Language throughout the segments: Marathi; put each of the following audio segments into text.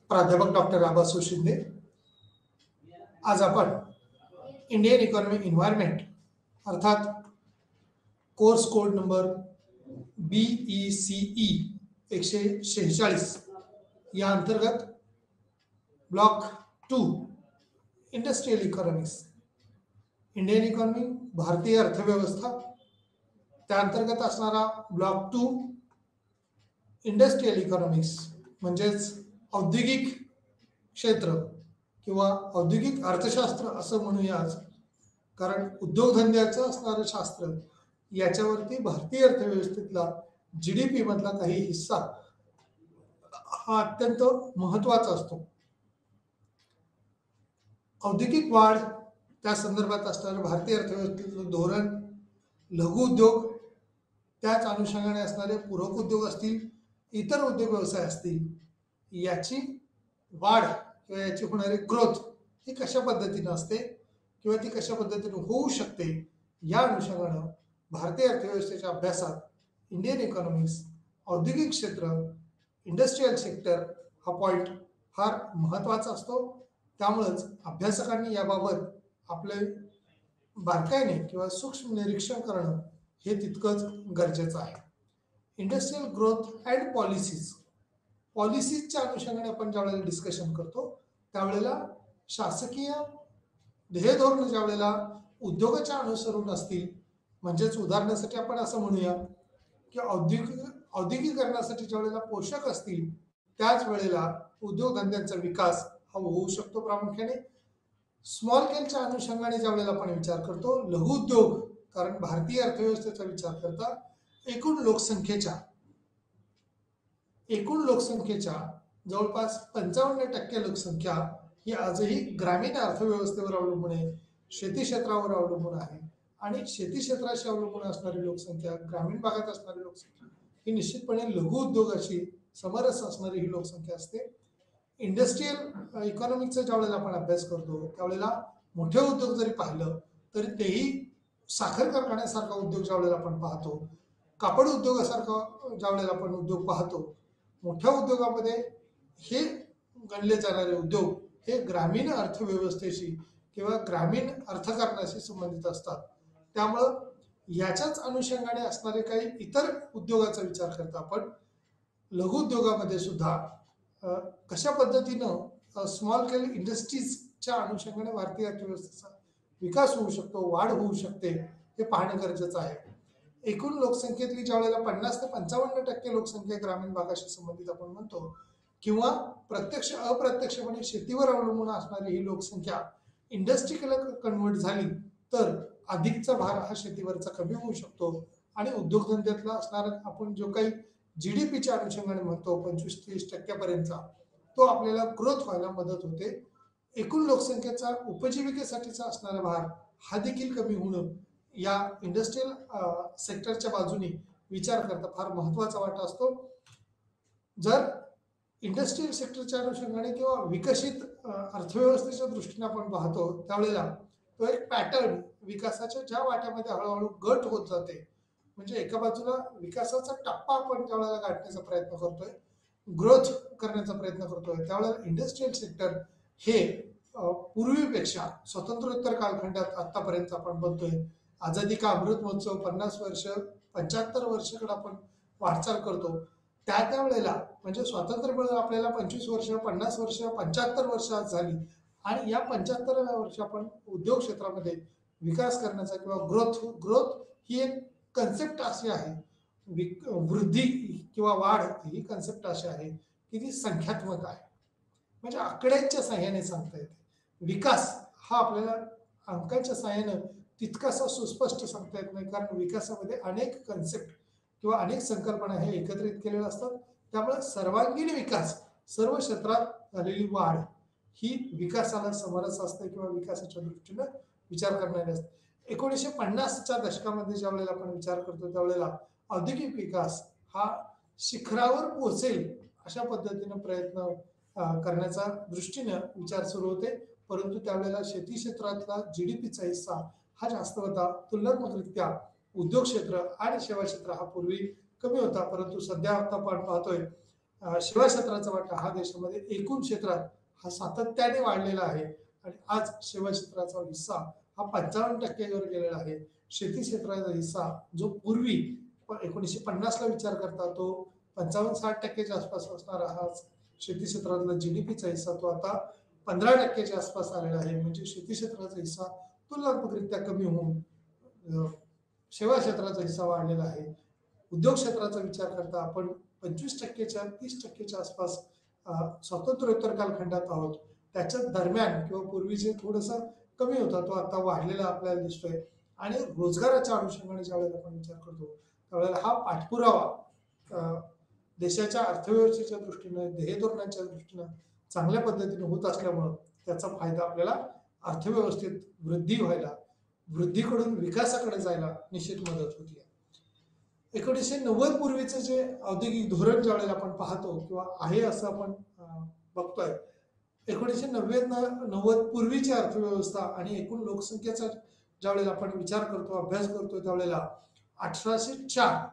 प्राध्यापक डॉक्टर आबासू शिंदे. आज आपण इंडियन इकॉनॉमिक इन्व्हायरमेंट अर्थात कोर्स कोड नंबर BECE 146 या अंतर्गत block 2 industrial economics, Indian economy भारतीय अर्थव्यवस्था, त्या अंतर्गत असणारा ब्लॉक 2 इंडस्ट्रियल इकॉनॉमिक्स म्हणजेच औद्योगिक क्षेत्र किंवा औद्योगिक अर्थशास्त्र असं म्हणूया, कारण उद्योगधंद्याचं असणारं शास्त्र याच्यावरती भारतीय अर्थव्यवस्थेतला GDP मधला काही हिस्सा हा अत्यंत महत्वाचा असतो. औद्योगिक वाढ, त्या संदर्भात असणारं भारतीय अर्थव्यवस्थेतलं धोरण, लघु उद्योग, त्याच अनुषंगाने असणारे पूरक उद्योग असतील, इतर उद्योग व्यवसाय असतील, याची वाढ किंवा याची होणारी ग्रोथ ही कशा पद्धतीने असते किंवा ती कशा पद्धतीने होऊ शकते, या अनुषंगाने भारतीय अर्थव्यवस्थेच्या अभ्यासात इंडियन इकॉनॉमिक्स, औद्योगिक क्षेत्र, इंडस्ट्रियल सेक्टर हा पॉइंट फार महत्त्वाचा असतो. त्यामुळेच अभ्यासकांनी याबाबत आपले बारकाईने किंवा सूक्ष्म निरीक्षण करणं हे तितकंच गरजेचं आहे. इंडस्ट्रियल ग्रोथ अँड पॉलिसीजच्या अनुषंगाने आपण ज्यावेळेला डिस्कशन करतो त्यावेळेला शासकीय ध्येयधोरण ज्यावेळेला उद्योगाच्या अनुसरून असतील, म्हणजेच उदाहरणासाठी आपण असं म्हणूया की औद्योगिकरणासाठी ज्यावेळेला पोषक असतील, त्याच वेळेला उद्योगधंद्यांचा विकास हा होऊ शकतो. प्रामुख्याने स्मॉल स्केलच्या अनुषंगाने ज्यावेळेला आपण विचार करतो, लघु उद्योग, कारण भारतीय अर्थव्यवस्थेचा विचार करता एकूण लोकसंख्येच्या जवळपास 55% लोकसंख्या ही आजही ग्रामीण अर्थव्यवस्थेवर अवलंबून आहे, शेती क्षेत्रावर अवलंबून आहे. आणि शेती क्षेत्राशी अवलंबून असणारी लोकसंख्या, ग्रामीण भागात असणारी लोकसंख्या ही निश्चितपणे लघु उद्योगाशी समरस असणारी ही लोकसंख्या असते. इंडस्ट्रियल इकॉनॉमिकचा ज्यावेळेला आपण अभ्यास करतो त्यावेळेला मोठे उद्योग जरी पाहिलं तरी तेही साखर कारखान्यासारखा उद्योग ज्यावेळेला आपण पाहतो, कापड उद्योगासारखा ज्यावेळेला आपण उद्योग पाहतो, मोठ्या उद्योगामध्ये हे गणले जाणारे उद्योग हे ग्रामीण अर्थव्यवस्थेशी किंवा ग्रामीण अर्थकारणाशी संबंधित असतात. त्यामुळं याच्याच अनुषंगाने असणारे काही इतर उद्योगाचा विचार करता आपण लघु उद्योगामध्ये सुद्धा कशा पद्धतीनं स्मॉल स्केल इंडस्ट्रीजच्या अनुषंगाने भारतीय अर्थव्यवस्थेचा विकास होऊ शकतो, वाढ होऊ शकते, हे पाहणं गरजेचं आहे. एकूण लोकसंख्येतली ज्यावेळेला 50 ते 55% लोकसंख्या ग्रामीण भागाशी संबंधित आपण म्हणतो, किंवा प्रत्यक्ष अप्रत्यक्षपणे शेतीवर अवलंबून असणारी ही लोकसंख्या इंडस्ट्रीला कन्वर्ट झाली तर अधिकचा भार हा शेतीवरचा कमी होऊ शकतो आणि उद्योगधंद्यातला असणारा आपण जो काही GDPच्या अनुषंगाने म्हणतो 25-30% पर्यंतचा, तो आपल्याला ग्रोथ व्हायला मदत होते. एकूण लोकसंख्येचा उपजीविकेसाठीचा असणारा भार हा देखील कमी होणं या इंडस्ट्रियल सेक्टरच्या बाजूने विचार करता फार महत्वाचा वाटा असतो. जर इंडस्ट्रियल सेक्टरच्या अनुषंगाने किंवा विकसित अर्थव्यवस्थेच्या दृष्टीने आपण पाहतो त्यावेळेला तो एक पॅटर्न विकासाच्या ज्या वाट्यामध्ये हळूहळू गट होत जाते, म्हणजे एका बाजूला विकासाचा टप्पा आपण ज्यावेळेला गाठण्याचा प्रयत्न करतोय, ग्रोथ करण्याचा प्रयत्न करतोय, त्यावेळेला इंडस्ट्रियल सेक्टर हे पूर्वीपेक्षा स्वतंत्रोत्तर कालखंडात आतापर्यंत आपण बघतोय आझादी का अमृत महोत्सव 50 वर्ष 75 वर्षाकडे आपण वाटचाल करतो, त्या वेळेला म्हणजे स्वातंत्र्य मिळून आपल्याला 25 वर्ष 50 वर्ष 75 वर्ष आज झाली आणि या 75व्या वर्षी आपण उद्योग क्षेत्रामध्ये विकास करण्याचा किंवा ग्रोथ ही एक कन्सेप्ट अशी आहे, वृद्धी किंवा वाढ ही कन्सेप्ट अशी आहे की ती संख्यात्मक आहे, म्हणजे आकड्यांच्या साह्याने सांगता येते. विकास हा आपल्याला अंकाच्या साह्याने तितकासा सुस्पष्ट सांगता येत नाही, कारण विकासामध्ये अनेक कन्सेप्ट किंवा अनेक संकल्पना हे एकत्रित केलेल्या असतात. त्यामुळे सर्वांगीण विकास, सर्व क्षेत्रात झालेली वाढ ही विकासाला समरस असते किंवा विकासाच्या दृष्टीने विचार करणारी असते. 1950च्या दशकामध्ये ज्या वेळेला आपण विचार करतो त्यावेळेला औद्योगिक विकास हा शिखरावर पोहोचेल अशा पद्धतीने प्रयत्न करण्याचा दृष्टीने विचार सुरू होते, परंतु त्यावेळेला शेती क्षेत्रातला GDPचा हिस्सा हा जास्त होता. तुलनात्मकरित्या उद्योग क्षेत्र आणि सेवा क्षेत्र हा पूर्वी कमी होता, परंतु सध्या आता आपण पाहतोय सेवा क्षेत्राचा वाटा हा देशामध्ये एकूण क्षेत्रात हा सातत्याने वाढलेला आहे आणि आज सेवा क्षेत्राचा हिस्सा हा 55% गेलेला आहे. शेती क्षेत्राचा हिस्सा जो पूर्वी 1950 ला विचार करता तो 55-60% आसपास असणारा हा शेती क्षेत्रातला जीडीपीचा हिस्सा तो आता 15% आसपास आलेला आहे. म्हणजे शेती क्षेत्राचा हिस्सा तुलनात्मकरित्या कमी होऊन सेवा क्षेत्राचा हिस्सा वाढलेला आहे. उद्योग क्षेत्राचा विचार करता आपण 25%च्या 30%च्या आसपास स्वातंत्र्योत्तर कालखंडात आहोत. त्याच्या दरम्यान किंवा पूर्वीचे थोडंसं कमी होता तो आता वाढलेला आपल्याला दिसतोय. आणि रोजगाराच्या अनुषंगाने ज्यावेळेला आपण विचार करतो त्यावेळेला हा पाठपुरावा देशाच्या अर्थव्यवस्थेच्या दृष्टीनं ध्येय धोरणाच्या दृष्टीनं चांगल्या पद्धतीने होत असल्यामुळं त्याचा फायदा आपल्याला अर्थव्यवस्थेत वृद्धी व्हायला वृद्धीकडून विकासाकडे जायला निश्चित मदत होती. 1990 पूर्वीचं जे औद्योगिक धोरण ज्यावेळेला आपण पाहतो किंवा आहे असं आपण बघतोय 1990 पूर्वीची अर्थव्यवस्था आणि एकूण लोकसंख्येचा ज्यावेळेला आपण विचार करतो अभ्यास करतो त्यावेळेला 1804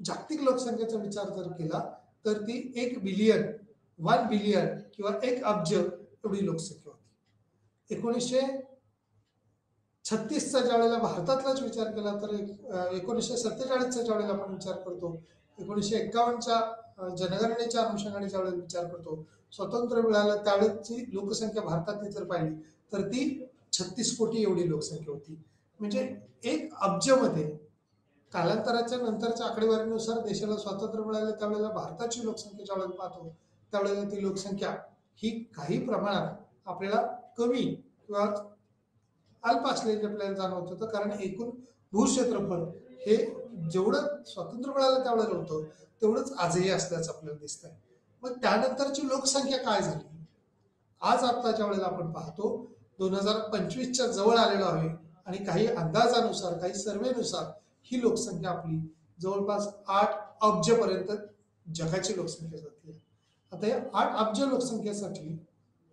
जागतिक लोकसंख्येचा विचार जर केला तर ती 1 बिलियन 1 बिलियन किंवा 1 अब्ज एवढी लोकसंख्या होती. 1936चा ज्यावेळेला भारतातलाच विचार केला तर 1947चा ज्यावेळेला आपण विचार करतो 1951च्या जनगणनेच्या अनुषंगाने ज्यावेळेला विचार करतो स्वतंत्र मिळालं त्यावेळेची लोकसंख्या भारतातली जर पाहिली तर ती 36 कोटी एवढी लोकसंख्या होती. म्हणजे 1 अब्जमध्ये कालांतराच्या नंतरच्या आकडेवारीनुसार देशाला स्वातंत्र्य मिळालं त्यावेळेला भारताची लोकसंख्या ज्यावेळेला पाहतो त्यावेळेला ती लोकसंख्या ही काही प्रमाणात आपल्याला कमी किंवा अल्प असल्याचे आपल्याला जाणवत होतं. कारण एकूण भूक्षेत्रफळ हे जेवढं स्वातंत्र्य मिळालं त्यावेळेला होतं तेवढंच आजही असल्याचं आपल्याला दिसतंय. मग त्यानंतरची लोकसंख्या काय झाली आज आत्ताच्या वेळेला आपण पाहतो 2025च्या जवळ आलेलो आहे आणि काही अंदाजानुसार काही सर्वेनुसार ही लोकसंख्या आपली जवळपास 8 अब्ज पर्यंत जगाची लोकसंख्या जाते. आता या 8 अब्ज लोकसंख्येसाठी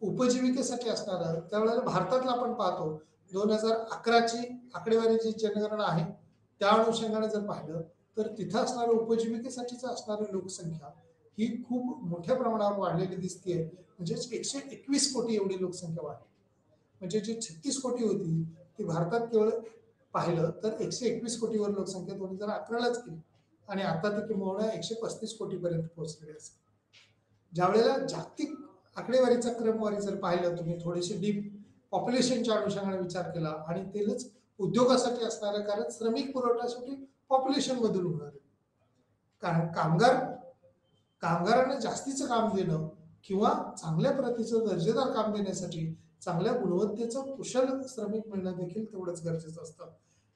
उपजीविकेसाठी असणारा त्यावेळेला भारतातला आपण पाहतो 2011ची आकडेवारी जी जनगणना आहे त्या अनुषंगाने जर पाहिलं तर तिथं असणाऱ्या उपजीविकेसाठीच असणारी लोकसंख्या ही खूप मोठ्या प्रमाणावर वाढलेली दिसते. म्हणजे 121 कोटी एवढी लोकसंख्या वाढली. म्हणजे जी 36 कोटी होती ती भारतात केवळ पाहिलं तर 121 कोटीवर लोकसंख्या 2011लाच केली आणि आता ती किंबहुना 135 कोटीपर्यंत पोहोचलेली असेल. ज्यावेळेला जागतिक आकडेवारीचा क्रमवारी जर पाहिलं तुम्ही थोडीशी डीप पॉप्युलेशनच्या अनुषंगाने विचार केला आणि तेच उद्योगासाठी असणारं कारण श्रमिक पुरवठ्यासाठी पॉप्युलेशन बदल होणार आहे. कारण कामगारांना जास्तीचं काम देणं किंवा चांगल्या प्रतीचं दर्जेदार काम देण्यासाठी चांगल्या गुणवत्तेचं कुशल श्रमिक मिळणं देखील तेवढंच गरजेचं असतं.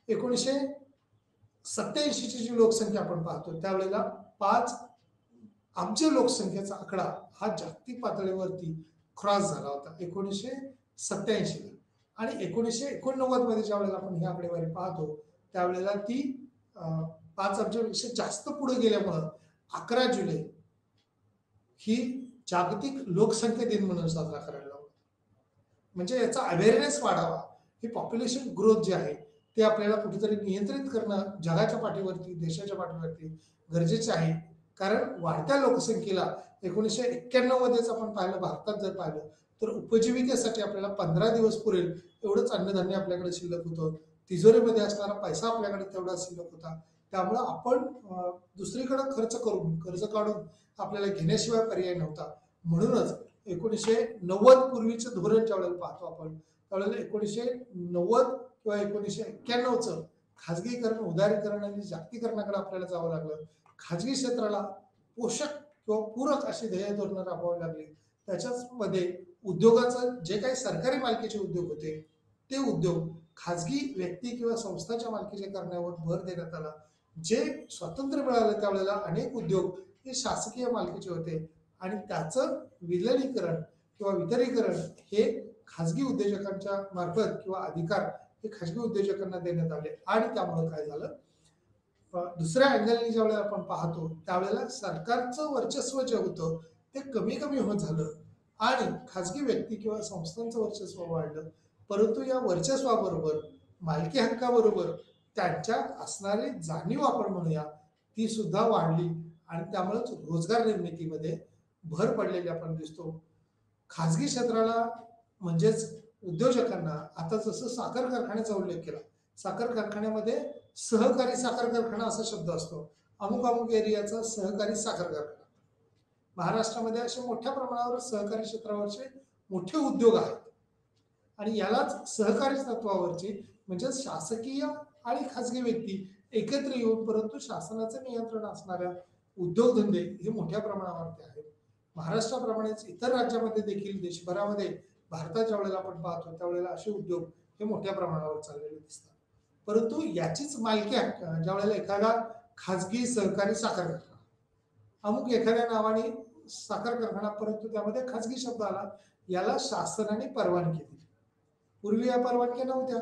1987ची जी लोकसंख्या आपण पाहतो त्यावेळेला 5 अब्ज लोकसंख्येचा आकडा हा जागतिक पातळीवरती क्रॉस झाला होता 1987ला आणि 1989 मध्ये ज्या वेळेला आपण ही आकडेवारी पाहतो त्यावेळेला ती 5 अब्जपेक्षा जास्त पुढे गेल्यामुळं 11 जुलै ही जागतिक लोकसंख्या दिन म्हणून साजरा करायला लावला. म्हणजे याचा अवेअरनेस वाढावा ही पॉप्युलेशन ग्रोथ जी आहे ते आपल्याला कुठेतरी नियंत्रित करणं जगाच्या पाठीवरती देशाच्या पाठीवरती गरजेचे आहे. कारण वाढत्या लोकसंख्येला 1991 मध्येच आपण पाहिलं भारतात जर पाहिलं तर उपजीविकेसाठी आपल्याला 15 दिवस पुरेल एवढंच अन्नधान्य आपल्याकडे शिल्लक होतं. तिजोरीमध्ये असणारा पैसा आपल्याकडे तेवढा शिल्लक होता. त्यामुळं आपण दुसरीकडे कर्ज काढून आपल्याला घेण्याशिवाय पर्याय नव्हता. म्हणूनच 1990 पूर्वीचं धोरण ज्यावेळेला पाहतो आपण त्यावेळेला 1990 किंवा 1991चं खाजगीकरण उदारीकरण आणि जागतिकीकरणाकडे आपल्याला जावं लागलं. खाजगी क्षेत्राला पोषक किंवा पूरक अशी ध्येय धोरणं राबवावी लागली. त्याच्याच मध्ये उद्योगाचं जे काही सरकारी मालकीचे उद्योग होते ते उद्योग खाजगी व्यक्ती किंवा संस्थांच्या मालकीचे करण्यावर भर देण्यात आला. जे स्वातंत्र्य मिळालं त्यावेळेला अनेक उद्योग हे शासकीय मालकीचे होते आणि त्याचं विलिनीकरण किंवा वितरीकरण हे खाजगी उद्योजकांच्या मार्फत किंवा अधिकार हे खाजगी उद्योजकांना देण्यात आले. आणि त्यामुळे काय झालं दुसऱ्या अँगलनी ज्यावेळेला आपण पाहतो त्यावेळेला सरकारचं वर्चस्व जे होतं ते कमी कमी होत झालं आणि खाजगी व्यक्ती किंवा संस्थांचं वर्चस्व वाढलं. परंतु या वर्चस्वाबरोबर मालकी हक्काबरोबर त्यांच्या असणारी जाणीव आपण म्हणूया ती सुद्धा वाढली आणि त्यामुळेच रोजगार निर्मितीमध्ये भर पडलेली आपण दिसतो. खाजगी क्षेत्राला म्हणजेच उद्योजकांना आता जसं साखर कारखान्याचा उल्लेख केला, साखर कारखान्यामध्ये सहकारी साखर कारखाना असा शब्द असतो. अमुक अमुक एरियाचा सहकारी साखर कारखाना. महाराष्ट्रामध्ये असे मोठ्या प्रमाणावर सहकारी क्षेत्रावरचे मोठे उद्योग आहेत आणि यालाच सहकारी तत्वावरची म्हणजे शासकीय आणि खाजगी व्यक्ती एकत्र येऊन परंतु शासनाचं नियंत्रण असणाऱ्या उद्योगधंदे हे मोठ्या प्रमाणावरती आहेत. महाराष्ट्राप्रमाणेच इतर राज्यामध्ये देखील देशभरामध्ये भारताच्या वेळेला आपण पाहतो त्यावेळेला असे उद्योग हे मोठ्या प्रमाणावर चाललेले दिसतात. परंतु याचीच मालकी हक्क ज्या वेळेला एखादा खाजगी सहकारी साखर कारखाना अमुक एखाद्या नावाने साखर कारखाना परंतु त्यामध्ये खाजगी शब्द आला, याला शासनाने परवानगी दिली. पूर्वी या परवानग्या नव्हत्या.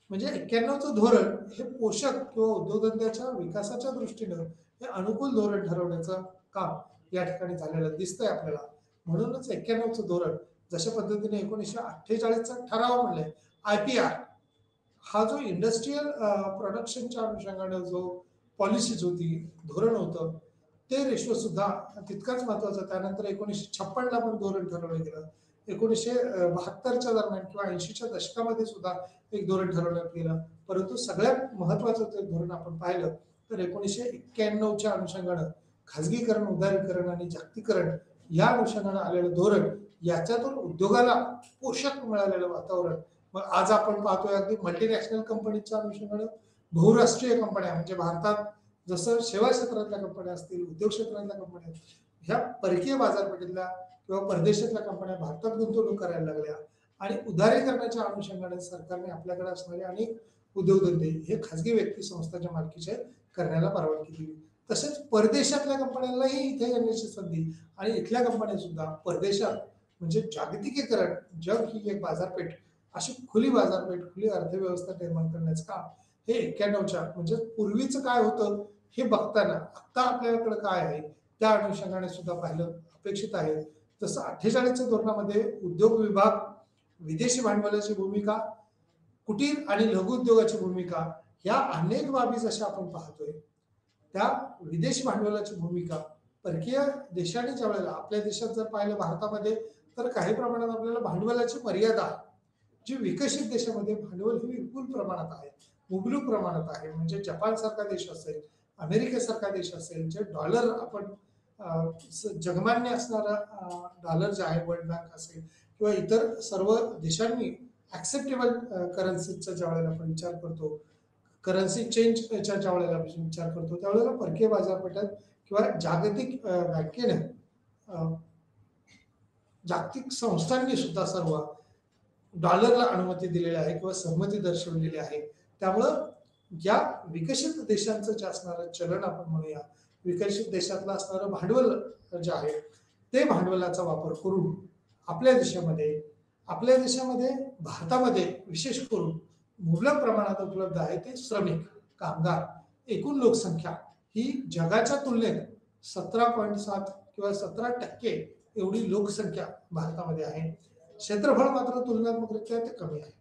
म्हणजे 91चं धोरण हे पोषक किंवा उद्योगधंद्याच्या विकासाच्या दृष्टीनं हे अनुकूल धोरण ठरवण्याचं काम या ठिकाणी झालेलं दिसतंय आपल्याला. म्हणूनच 91चं धोरण जशा पद्धतीने 1948चा ठराव म्हणलाय IPR हा जो इंडस्ट्रीयल प्रोडक्शनच्या अनुषंगाने जो पॉलिसीज होती, धोरण होतं, ते रेशो सुद्धा तितकाच महत्वाचा. त्यानंतर 1956ला पण धोरण ठरवलं गेलं. 1972च्या दरम्यान किंवा 80च्या दशकामध्ये सुद्धा एक धोरण ठरवण्यात गेलं. परंतु सगळ्यात महत्वाचं ते धोरण आपण पाहिलं तर 1991च्या अनुषंगानं खाजगीकरण, उदारीकरण आणि जागतिकीकरण या अनुषंगानं आलेलं धोरण, याच्यातून उद्योगाला पोषक मिळालेलं वातावरण. मग आज आपण पाहतोय अगदी मल्टीनॅशनल कंपनीच्या अनुषंगानं बहुराष्ट्रीय कंपन्या म्हणजे भारतात जसं सेवा क्षेत्रातल्या कंपन्या असतील, उद्योग क्षेत्रातल्या कंपन्या, ह्या परकीय बाजारपेठेतल्या किंवा परदेशातल्या कंपन्या भारतात गुंतवणूक करायला लागल्या आणि उदारीकरणाच्या अनुषंगाने सरकारने आपल्याकडे असणारे अनेक उद्योगधंदे हे खाजगी व्यक्ती संस्थांच्या मालकीचे करण्याला परवानगी दिली. तसेच परदेशातल्या कंपन्यांनाही इथे येण्याची संधी आणि इथल्या कंपन्या सुद्धा परदेशात म्हणजे जागतिकीकरण, जग ही एक बाजारपेठ, अशी खुली बाजारपेठ, खुली अर्थव्यवस्था निर्माण करण्याचं काम हे 91च्या म्हणजे पूर्वीचं काय होतं हे बघताना आता आपल्याकडे काय आहे त्या अनुषंगाने सुद्धा पाहिलं अपेक्षित आहे. जसं 48च्या धोरणामध्ये उद्योग विभाग, विदेशी भांडवलाची भूमिका, कुटीर आणि लघु उद्योगाची भूमिका, ह्या अनेक बाबी जशा आपण पाहतोय त्या विदेशी भांडवलाची भूमिका परकीय देशांनी ज्या वेळेला आपल्या देशात जर पाहिलं भारतामध्ये तर काही प्रमाणात आपल्याला भांडवलाची मर्यादा जी विकसित देशामध्ये भांडवल ही विपुल प्रमाणात आहे, मुबलक प्रमाणात आहे. म्हणजे जपान सारखा देश असेल, अमेरिकेसारखा देश असेल, जे डॉलर आपण जगमान्य असणारा डॉलर जे आहे वर्ल्ड बँक असेल किंवा इतर सर्व देशांनी ऍक्सेप्टेबल करन्सीचा ज्या वेळेला आपण विचार करतो, करन्सी चेंजच्या ज्या वेळेला विचार करतो त्यावेळेला परकीय बाजारपेठात किंवा जागतिक बँकेने जागतिक संस्थांनी सुद्धा सर्व डॉलरला अनुमती दिलेली आहे किंवा सहमती दर्शवलेली आहे. त्यामुळं या विकसित देशांचं जे असणारं चलन आपण म्हणूया, विकसित देशातलं असणारं भांडवल जे आहे ते भांडवलाचा वापर करून आपल्या देशामध्ये भारतामध्ये विशेष करून मुबलक प्रमाणात उपलब्ध आहे ते श्रमिक कामगार. एकूण लोकसंख्या ही जगाच्या तुलनेत 17.7 किंवा 17% एवढी लोकसंख्या भारतामध्ये आहे. क्षेत्रफळ मात्र तुलनात्मकरित्या ते कमी आहे.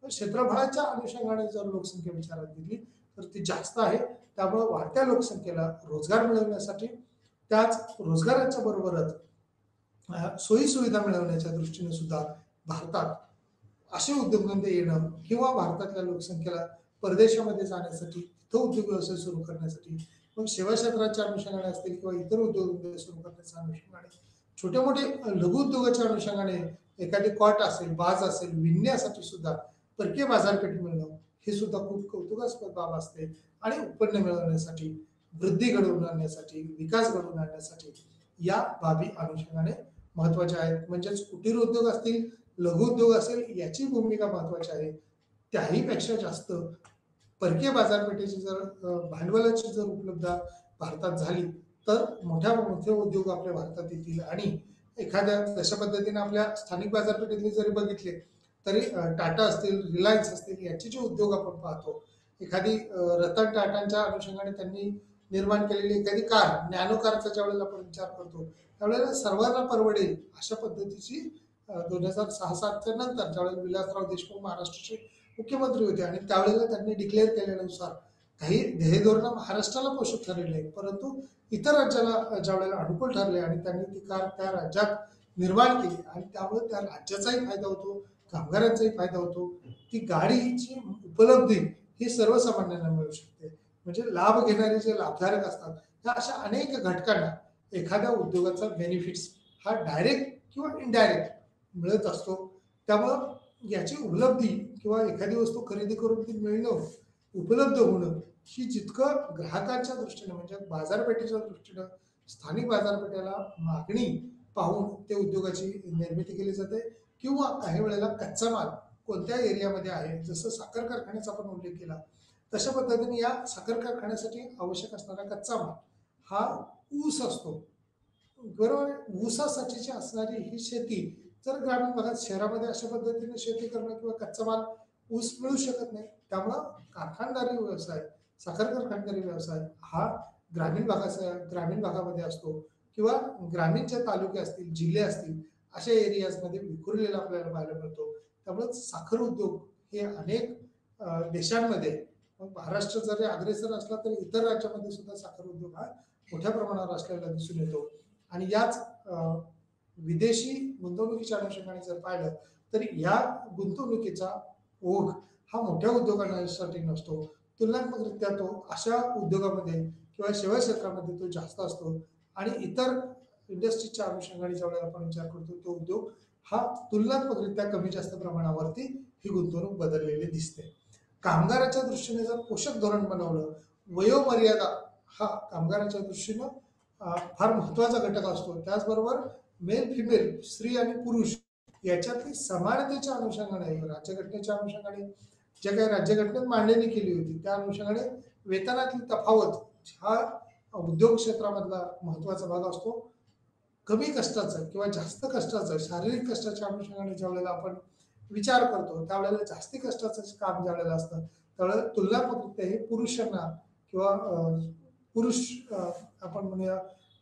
क्षेत्रफळाच्या अनुषंगाने जर लोकसंख्या विचारात घेतली तर ती जास्त आहे. त्यामुळे वाढत्या लोकसंख्येला रोजगार मिळवण्यासाठी त्याच रोजगाराच्या बरोबरच सोयी सुविधा मिळवण्याच्या दृष्टीने सुद्धा भारतात असे उद्योगधंदे येणं किंवा भारतातल्या लोकसंख्येला परदेशामध्ये जाण्यासाठी तिथं उद्योग व्यवसाय सुरू करण्यासाठी मग सेवा क्षेत्राच्या अनुषंगाने असतील किंवा इतर उद्योगधंदे सुरू करण्याच्या अनुषंगाने छोटे मोठे लघु उद्योगाच्या अनुषंगाने एखादी कॉट असेल, बाज असेल, विणण्यासाठी सुद्धा परकीय बाजारपेठ मिळणं हे सुद्धा खूप कौतुकास्पद बाब असते. आणि उत्पन्न मिळवण्यासाठी, वृद्धी घडवून आणण्यासाठी, विकास घडवून आणण्यासाठी या बाबी अनुषंगाने महत्वाच्या आहेत. म्हणजेच कुटीर उद्योग असतील, लघु उद्योग असेल, याची भूमिका महत्वाची आहे. त्याही पेक्षा जास्त परकीय बाजारपेठेची जर भांडवलाची जर उपलब्धता भारतात झाली तर मोठे उद्योग आपल्या भारतात येतील. आणि एखाद्या तशा पद्धतीने आपल्या स्थानिक बाजारपेठेतले जरी बघितले तरी टाटा असतील, रिलायन्स असतील, याचे जे उद्योग आपण पाहतो, एखादी रतन टाटांच्या अनुषंगाने त्यांनी निर्माण केलेली एखादी कार, नॅनो कारचा ज्या वेळेला आपण विचार करतो त्यावेळेला सर्वांना परवडेल अशा पद्धतीची 2006-07च्या नंतर ज्यावेळेला विलासराव देशमुख महाराष्ट्राचे मुख्यमंत्री होते आणि त्यावेळेला त्यांनी डिक्लेअर केल्यानुसार काही ध्येय धोरणं महाराष्ट्राला पोषक ठरलेली आहेत, परंतु इतर राज्याला ज्या वेळेला अनुकूल ठरले आणि त्यांनी ती कार त्या राज्यात निर्माण केली आणि त्यामुळे त्या राज्याचाही फायदा होतो, कामगारांचाही फायदा होतो. ती गाडीची उपलब्धी ही सर्वसामान्यांना मिळू शकते. म्हणजे लाभ घेणारे जे लाभधारक असतात त्या अशा अनेक घटकांना एखाद्या उद्योगाचा बेनिफिट्स हा डायरेक्ट किंवा इनडायरेक्ट मिळत असतो. त्यामुळं याची उपलब्धी किंवा एखादी वस्तू खरेदी करून ती मिळणं, उपलब्ध होणं ही जितकं ग्राहकांच्या दृष्टीनं म्हणजे बाजारपेठेच्या दृष्टीनं स्थानिक बाजारपेठेला मागणी पाहून ते उद्योगाची निर्मिती केली जाते किंवा काही वेळेला कच्चा माल कोणत्या एरियामध्ये आहे, जसं साखर कारखान्याचा आपण उल्लेख केला तशा पद्धतीने या साखर कारखान्यासाठी आवश्यक असणारा कच्चा माल हा ऊस असतो. बरोबर आहे. ऊसासाठीची असणारी ही शेती जर ग्रामीण भागात शहरामध्ये अशा पद्धतीने शेती करणं किंवा कच्चा माल ऊस मिळू शकत नाही. त्यामुळं कारखानदारी व्यवसाय, साखर कारखानदारी व्यवसाय हा ग्रामीण भागामध्ये असतो किंवा ग्रामीण जे तालुके असतील, जिल्हे असतील अशा एरियाजमध्ये विखुरलेला आपल्याला पाहायला मिळतो. त्यामुळे साखर उद्योग हे अनेक देशांमध्ये, मग महाराष्ट्र जरी अग्रेसर असला तरी इतर राज्यामध्ये सुद्धा साखर उद्योग हा मोठ्या प्रमाणावर असलेला दिसून येतो. आणि याच विदेशी गुंतवणुकीच्या अनुषंगाने जर पाहिलं तर या गुंतवणुकीचा ओघ हा मोठ्या उद्योगांसाठी नसतो. तुलनात्मकरित्या तो अशा उद्योगामध्ये किंवा सेवा क्षेत्रामध्ये तो जास्त असतो आणि इतर इंडस्ट्रीजच्या अनुषंगाने ज्यावेळेला आपण विचार करतो तो उद्योग हा तुलनात्मकरित्या कमी जास्त प्रमाणावरती ही गुंतवणूक बदललेली दिसते. कामगाराच्या दृष्टीने जर पोषक धोरण बनवलं, वयोमर्यादा हा कामगाराच्या दृष्टीनं फार महत्वाचा घटक असतो. त्याचबरोबर मेल फिमेल, स्त्री आणि पुरुष याच्यातली समानतेच्या अनुषंगाने, राज्यघटनेच्या अनुषंगाने ज्या काही राज्यघटनेत मांडणी केली होती त्या अनुषंगाने वेतनातली तफावत हा उद्योग क्षेत्रामधला महत्वाचा भाग असतो. कमी कष्टाचं किंवा जास्त कष्टाचं शारीरिक कष्टाच्या अनुषंगाने ज्या वेळेला आपण विचार करतो त्यावेळेला जास्ती कष्टाचं काम ज्या वेळेला असतं त्यावेळेला तुलनात्मक हे पुरुषांना किंवा पुरुष आपण म्हणूया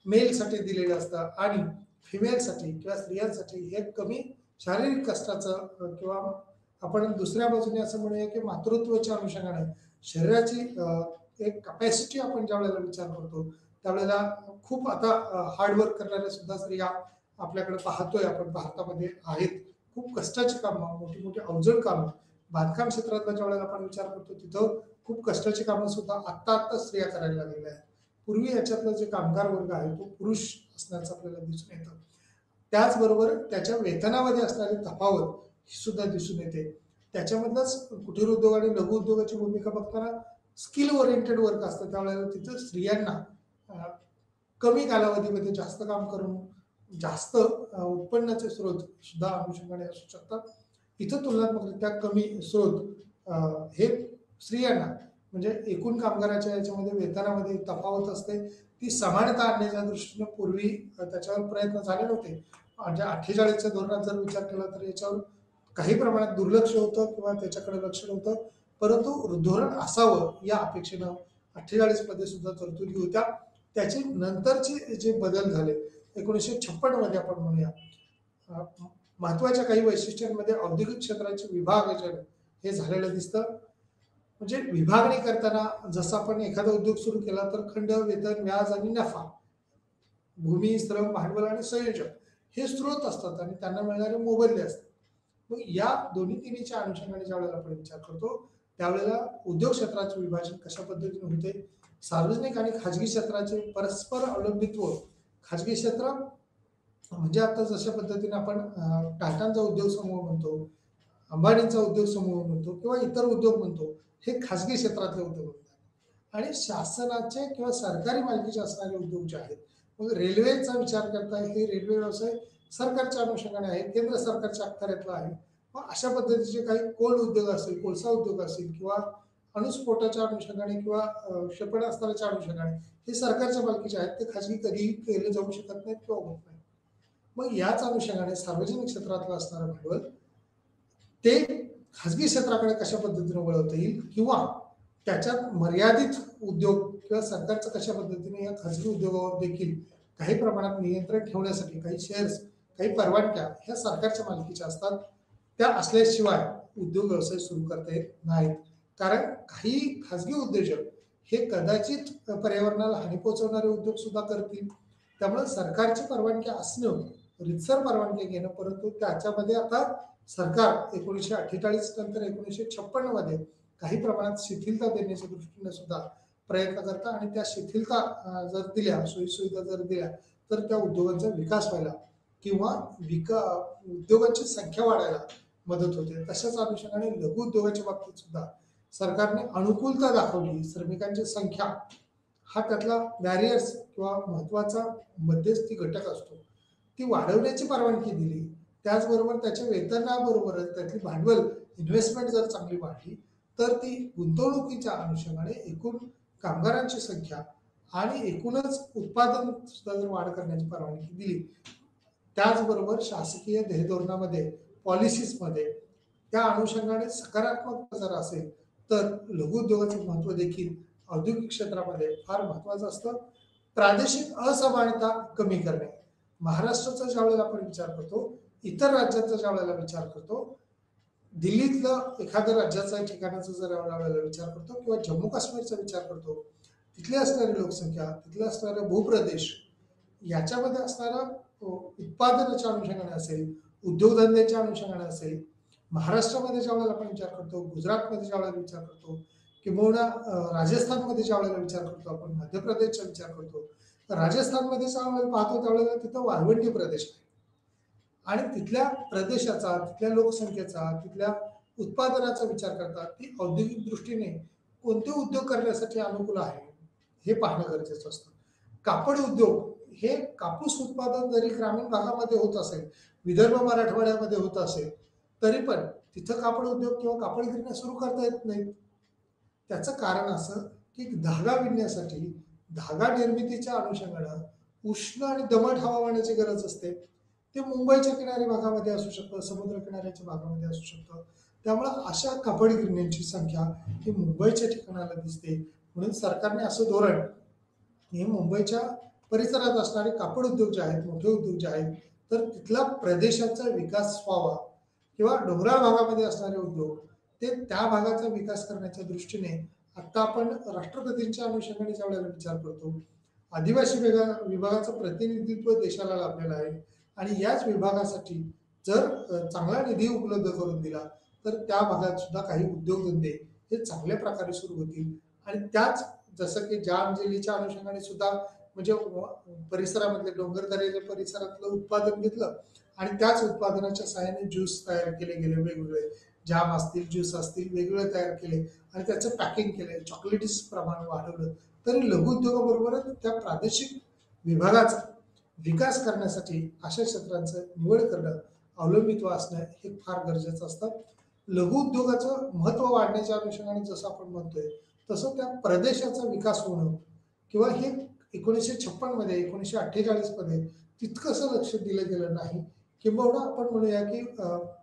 मेलसाठी दिलेलं असतं आणि फिमेलसाठी किंवा स्त्रियांसाठी हे कमी शारीरिक कष्टाचं किंवा आपण दुसऱ्या बाजूने असं म्हणूया की मातृत्वाच्या अनुषंगाने शरीराची एक कॅपॅसिटी आपण ज्या वेळेला विचार करतो त्यावेळेला खूप आता हार्डवर्क करणाऱ्या सुद्धा स्त्रिया आपल्याकडे पाहतोय आपण भारतामध्ये आहेत. खूप कष्टाची कामं, मोठी मोठी अवजड कामं, बांधकाम क्षेत्रातला ज्या वेळेला आपण विचार करतो तिथं खूप कष्टाची कामं सुद्धा आत्ता स्त्रिया करायला लागलेल्या आहेत. पूर्वी याच्यातलं जे कामगार वर्ग आहे तो पुरुष असण्याचं आपल्याला दिसून येतं. त्याचबरोबर त्याच्या वेतनामध्ये असणारी तफावत ही सुद्धा दिसून येते. त्याच्यामधलंच कुटीर उद्योग आणि लघु उद्योगाची भूमिका बघताना स्किल ओरिएंटेड वर्क असतं त्यावेळेला तिथं स्त्रियांना कमी कालावधीमध्ये जास्त काम करून जास्त उत्पन्नाचे स्रोत सुद्धा अनुषंगाने असू शकतात. इथं तुलनात्मकरित्या कमी स्रोत हे स्त्रियांना म्हणजे एकूण कामगाराच्या याच्यामध्ये वेतनामध्ये तफावत असते ती समानता आणण्याच्या दृष्टीने पूर्वी त्याच्यावर प्रयत्न झाले नव्हते. म्हणजे 48च्या धोरणात जर विचार केला तर याच्यावर काही प्रमाणात दुर्लक्ष होतं किंवा त्याच्याकडे लक्ष नव्हतं, परंतु धोरण असावं या अपेक्षेनं 48 मध्ये सुद्धा तरतुदी होत्या. त्याचे नंतरचे जे बदल झाले 1956 मध्ये आपण म्हणूया महत्वाच्या काही वैशिष्ट्यांमध्ये औद्योगिक क्षेत्राचे विभाजन हे झालेलं दिसतं. म्हणजे विभागणी करताना जसं आपण एखादा उद्योग सुरू केला तर खंड, वेतन, व्याज आणि नफा, भूमी, श्रम, भांडवल आणि संयोजक हे स्रोत असतात आणि त्यांना मिळणारे मोबदले असतात. मग या तिन्हीच्या अनुषंगाने ज्या वेळेला आपण विचार करतो त्यावेळेला उद्योग क्षेत्राचे विभाजन कशा पद्धतीने होते, सार्वजनिक आणि खाजगी क्षेत्राचे परस्पर अवलंबित्व, खाजगी क्षेत्र म्हणजे आता जशा पद्धतीने आपण टाटांचा उद्योग समूह म्हणतो, अंबानींचा उद्योग समूह म्हणतो किंवा इतर उद्योग म्हणतो, हे खाजगी क्षेत्रातले उद्योग होतात आणि शासनाचे किंवा सरकारी मालकीचे असणारे उद्योग जे आहेत. मग रेल्वेचा विचार करता हे रेल्वे व्यवसाय सरकारच्या अनुषंगाने आहे, केंद्र सरकारच्या अखत्यारीतला आहे. मग अशा पद्धतीचे काही कोल उद्योग असतील, कोळसा उद्योग असतील किंवा अणुस्फोटाच्या अनुषंगाने किंवा क्षेपणास्त्राच्या अनुषंगाने हे सरकारच्या मालकीचे आहेत, ते खाजगी कधीही केले जाऊ शकत नाहीत किंवा होत नाही. मग याच अनुषंगाने सार्वजनिक क्षेत्रातलं असणारं भांडवल ते खाजगी क्षेत्राकडे कशा पद्धतीने वळवता येईल किंवा त्याच्यात मर्यादित उद्योग किंवा सरकारचं कशा पद्धतीने या खाजगी उद्योगावर देखील काही प्रमाणात नियंत्रण ठेवण्यासाठी काही शेअर्स, काही परवानग्या ह्या सरकारच्या मालकीच्या असतात. त्या असल्याशिवाय उद्योग व्यवसाय सुरू करता येत नाहीत. कारण काही खाजगी उद्योजक हे कदाचित पर्यावरणाला हानी पोहोचवणारे उद्योग सुद्धा करतील. त्यामुळे सरकारची परवानगी असणं, रीतसर परवानगी घेणं, परंतु त्याच्यामध्ये आता सरकार 1948 नंतर 1956 मध्ये काही प्रमाणात शिथिलता देण्याच्या दृष्टीने सुद्धा प्रयत्न करतात आणि त्या शिथिलता जर दिल्या, सोयीसुविधा जर दिल्या, तर त्या उद्योगांचा विकास व्हायला किंवा उद्योगांची संख्या वाढायला मदत होते. तशाच अनुषंगाने लघु उद्योगाच्या बाबतीत सुद्धा सरकारने अनुकूलता दाखवली. श्रमिकांची संख्या हा त्यातला बॅरियर्स किंवा महत्वाचा मध्यस्थी घटक असतो, ती वाढवण्याची परवानगी दिली. त्याचबरोबर त्याच्या वेतनाबरोबरच त्यातली भांडवल इन्व्हेस्टमेंट जर चांगली वाढली तर ती गुंतवणुकीच्या अनुषंगाने एकूण कामगारांची संख्या आणि एकूणच उत्पादन सुद्धा जर वाढ करण्याची परवानगी दिली. त्याचबरोबर शासकीय ध्येयधोरणामध्ये, पॉलिसीजमध्ये त्या अनुषंगाने सकारात्मक जर असेल तर लघु उद्योगाचं महत्व देखील औद्योगिक क्षेत्रामध्ये फार महत्वाचं असतं. प्रादेशिक असमानता कमी करणे, महाराष्ट्राचा ज्या वेळेला आपण विचार करतो, इतर राज्यांचा ज्या वेळेला विचार करतो, दिल्लीतलं एखाद्या राज्याचा ठिकाणाचा जर वेळेला विचार करतो किंवा जम्मू काश्मीरचा विचार करतो, तिथली असणारी लोकसंख्या, तिथले असणारे भूप्रदेश, याच्यामध्ये असणारा उत्पादनाच्या अनुषंगाने असेल, उद्योगधंद्याच्या अनुषंगाने असेल, महाराष्ट्रामध्ये ज्या वेळेला आपण विचार करतो, गुजरातमध्ये ज्या वेळेला विचार करतो, किंबहुना राजस्थानमध्ये ज्या वेळेला विचार करतो, आपण मध्य प्रदेशचा विचार करतो, राजस्थानमध्ये ज्या वेळेला पाहतो त्यावेळेला तिथं वाळवंटी प्रदेश आहे आणि तिथल्या प्रदेशाचा, तिथल्या लोकसंख्येचा, तिथल्या उत्पादनाचा विचार करतात, ती औद्योगिक दृष्टीने कोणते उद्योग करण्यासाठी अनुकूल आहे हे पाहणं गरजेचं असतं. कापड उद्योग हे कापूस उत्पादन जरी ग्रामीण भागामध्ये होत असेल, विदर्भ मराठवाड्यामध्ये होत असेल, तरी पण तिथं कापड उद्योग किंवा कापड गिरण्या सुरू करता येत नाहीत. त्याचं कारण असं की धागा विणण्यासाठी धागा निर्मितीच्या अनुषंगानं उष्ण आणि दमट हवामानाची गरज असते. ते मुंबईच्या किनारी भागामध्ये असू शकतं, समुद्र किनाऱ्याच्या भागामध्ये असू शकतं. त्यामुळं अशा कापड गिरण्यांची संख्या ही मुंबईच्या ठिकाणाला दिसते. म्हणून सरकारने असं धोरण हे मुंबईच्या परिसरात असणारे कापड उद्योग जे आहेत, मोठे उद्योग जे आहेत, तर तिथला प्रदेशाचा विकास व्हावा किंवा डोंगराळ भागामध्ये असणारे उद्योग ते त्या भागाचा विकास करण्याच्या दृष्टीने आता आपण राष्ट्रपतींच्या अनुषंगाने ज्या वेळेला विचार करतो, आदिवासी विभागाचं प्रतिनिधित्व देशाला लाभलेलं आहे आणि याच विभागासाठी जर चांगला निधी उपलब्ध करून दिला तर त्या भागात सुद्धा काही उद्योगधंदे हे चांगल्या प्रकारे सुरू होतील. आणि त्याच जसं की जाम जेलीच्या अनुषंगाने सुद्धा म्हणजे परिसरामधले डोंगरदऱ्याच्या परिसरातलं उत्पादन घेतलं आणि त्याच उत्पादनाच्या सहाय्याने ज्यूस तयार केले गेले, वेगवेगळे जाम असतील, ज्यूस असतील, वेगवेगळे तयार केले आणि त्याचं पॅकिंग केलं, चॉकलेटीस प्रमाण वाढवलं. तरी लघु उद्योगाबरोबरच त्या प्रादेशिक विभागाचा विकास करण्यासाठी अशा क्षेत्रांचं निवड करणं, अवलंबित्व असणं हे फार गरजेचं असतं. लघु उद्योगाचं महत्व वाढण्याच्या अनुषंगाने जसं आपण म्हणतोय तसं त्या प्रदेशाचा विकास होणं किंवा हे 1956 मध्ये 1948 मध्ये तितकंसं लक्ष दिलं गेलं नाही. किंबहुना आपण म्हणूया की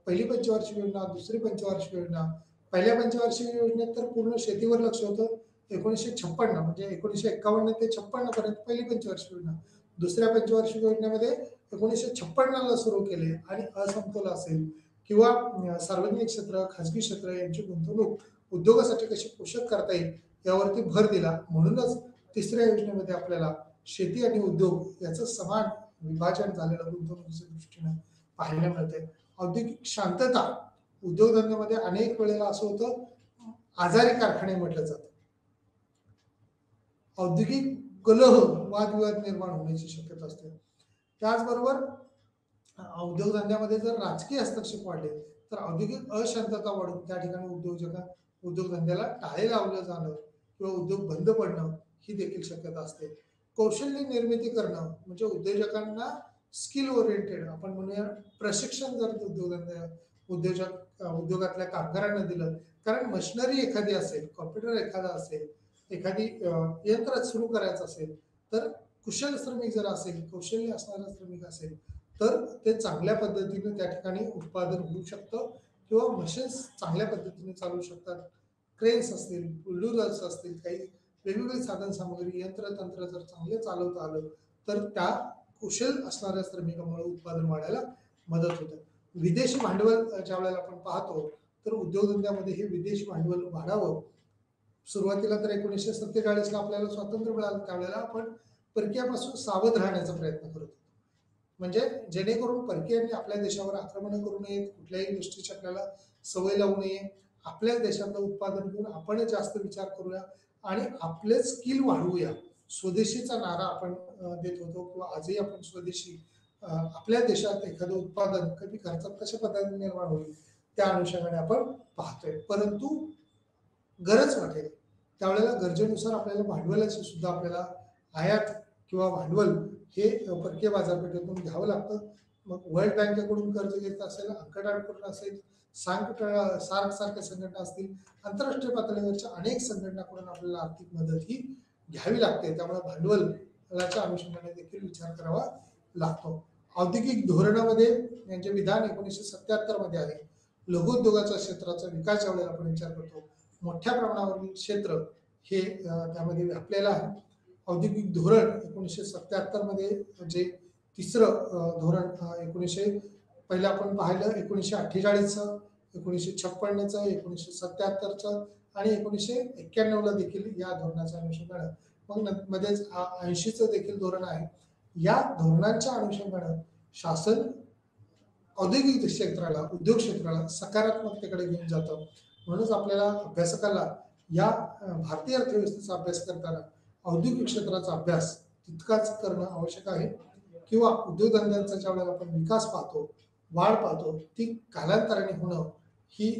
पहिली पंचवार्षिक योजना, दुसरी पंचवार्षिक योजना, पहिल्या पंचवार्षिक योजनेत तर पूर्ण शेतीवर लक्ष होतं. 1956 म्हणजे 1951 ते 56 पर्यंत पहिली पंचवार्षिक योजना, दुसऱ्या पंचवार्षिक योजनेमध्ये 1956ला सुरू केले आणि असमतोल असेल किंवा सार्वजनिक क्षेत्र, खाजगी क्षेत्र यांची गुंतवणूक उद्योगासाठी कशी पोषक करता येईल यावरती भर दिला. म्हणूनच तिसऱ्या योजनेमध्ये आपल्याला शेती आणि उद्योग याचं समान विभाजन झालेलं गुंतवणुकीच्या दृष्टीनं पाहायला मिळते. औद्योगिक शांतता उद्योगधंद्यामध्ये अनेक वेळेला असं होतं, आजारी कारखाने म्हटलं जातं. औद्योगिक कलह, वादविवाद निर्माण होण्याची शक्यता असते. त्याचबरोबर उद्योगधंद्यामध्ये जर राजकीय हस्तक्षेप वाढले तर औद्योगिक अशांतता वाढून त्या ठिकाणी उद्योगधंद्याला टाळे लावलं जाणं किंवा उद्योग बंद पडणं ही देखील शक्यता असते. कौशल्य निर्मिती करणं म्हणजे उद्योजकांना स्किल ओरिएंटेड आपण म्हणूया प्रशिक्षण जर उद्योगातल्या कामगारांना दिलं, कारण मशिनरी एखादी असेल, कॉम्प्युटर एखादा असेल, एखादी यंत्र सुरू करायचं असेल तर कुशल श्रमिक जर असेल, कौशल्य असणारा श्रमिक असेल तर ते चांगल्या पद्धतीने त्या ठिकाणी उत्पादन होऊ शकतं किंवा मशीन्स चांगल्या पद्धतीने चालू शकतात. क्रेन्स असतील, बुलडोझर्स असतील, काही वेगवेगळी साधन सामग्री, यंत्रतंत्र जर चांगले चालवता आलं तर त्या कुशल असणाऱ्या श्रमिकांमुळे उत्पादन वाढायला मदत होते. विदेशी भांडवल ज्या वेळेला आपण पाहतो तर उद्योगधंद्यामध्ये हे विदेशी भांडवल वाढावं सुरुवातीला तर 1947ला आपल्याला स्वातंत्र्य मिळालं, त्यावेळेला आपण परकीयापासून सावध राहण्याचा प्रयत्न करत होतो. म्हणजे जेणेकरून परकीयांनी आपल्या देशावर आक्रमण करू नयेत, कुठल्याही गोष्टीची आपल्याला सवय लावू नये, आपल्याच देशातलं उत्पादन घेऊन आपण जास्त विचार करूया आणि आपले स्किल वाढवूया. स्वदेशीचा नारा आपण देत होतो किंवा आजही आपण स्वदेशी आपल्या देशात एखादं उत्पादन कमी खर्चात कशा पद्धतीने निर्माण होईल त्या अनुषंगाने आपण पाहतोय. परंतु गरज वाटेल त्यावेळेला गरजेनुसार आपल्याला भांडवलाची सुद्धा आपल्याला आयात किंवा भांडवल हे परकीय बाजारपेठेतून घ्यावं लागतं. मग वर्ल्ड बँकेकडून कर्ज घेत असेल, अंकटाकडून असेल, सार्क सारख्या संघटना असतील, आंतरराष्ट्रीय पातळीवरच्या अनेक संघटनांकडून आपल्याला आर्थिक मदत ही घ्यावी लागते. त्यामुळे भांडवलाच्या अनुषंगाने देखील विचार करावा लागतो. औद्योगिक धोरणामध्ये यांचे विधान 1977 मध्ये आहे. लघुउद्योगाच्या क्षेत्राचा विकास ज्यावेळेला आपण विचार करतो, मोठ्या प्रमाणावरील क्षेत्र हे त्यामध्ये व्यापलेलं आहे. औद्योगिक धोरण 1977 मध्ये जे तिसरं धोरण पहिलं आपण पाहिलं 1948चं, 1956चं, 1977चं आणि 1991ला देखील या धोरणाच्या अनुषंगानं, मग मध्येच 80चं देखील धोरण आहे. या धोरणांच्या अनुषंगानं शासन औद्योगिक क्षेत्राला, उद्योग क्षेत्राला सकारात्मकतेकडे घेऊन जातं. म्हणूनच आपल्याला अभ्यासकाला या भारतीय अर्थव्यवस्थेचा अभ्यास करताना औद्योगिक क्षेत्राचा अभ्यास तितकाच करणं आवश्यक आहे. किंवा उद्योगधंद्यांचा ज्या वेळेला आपण विकास पाहतो, वाढ पाहतो, ती कालांतराने होणं ही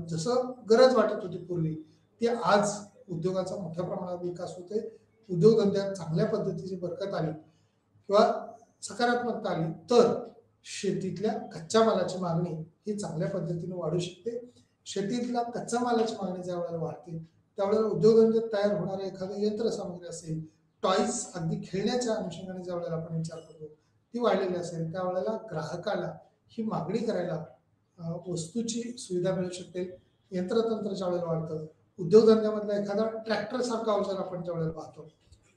जसं गरज वाटत होती पूर्वी, ती आज उद्योगाचा मोठ्या प्रमाणात विकास होते. उद्योगधंद्यात चांगल्या पद्धतीची बरकत आली किंवा सकारात्मकता आली तर शेतीतल्या कच्च्या मालाची मागणी ही चांगल्या पद्धतीने वाढू शकते. शेतीतल्या कच्च्या मालाची मागणी ज्या वेळेला वाढते त्यावेळेला उद्योगधंद्यात तयार होणारे एखादं यंत्रसामग्री असेल, टॉईज, अगदी खेळण्याच्या अनुषंगाने ज्या वेळेला आपण विचार करतो ती वाढलेली असेल, त्यावेळेला ग्राहकाला ही मागणी करायला वस्तूची सुविधा मिळू शकते. यंत्रतंत्र ज्या वेळेला वाढतं, उद्योगधंद्यामधला एखादा ट्रॅक्टर सारखा अवजार आपण ज्या वेळेला पाहतो,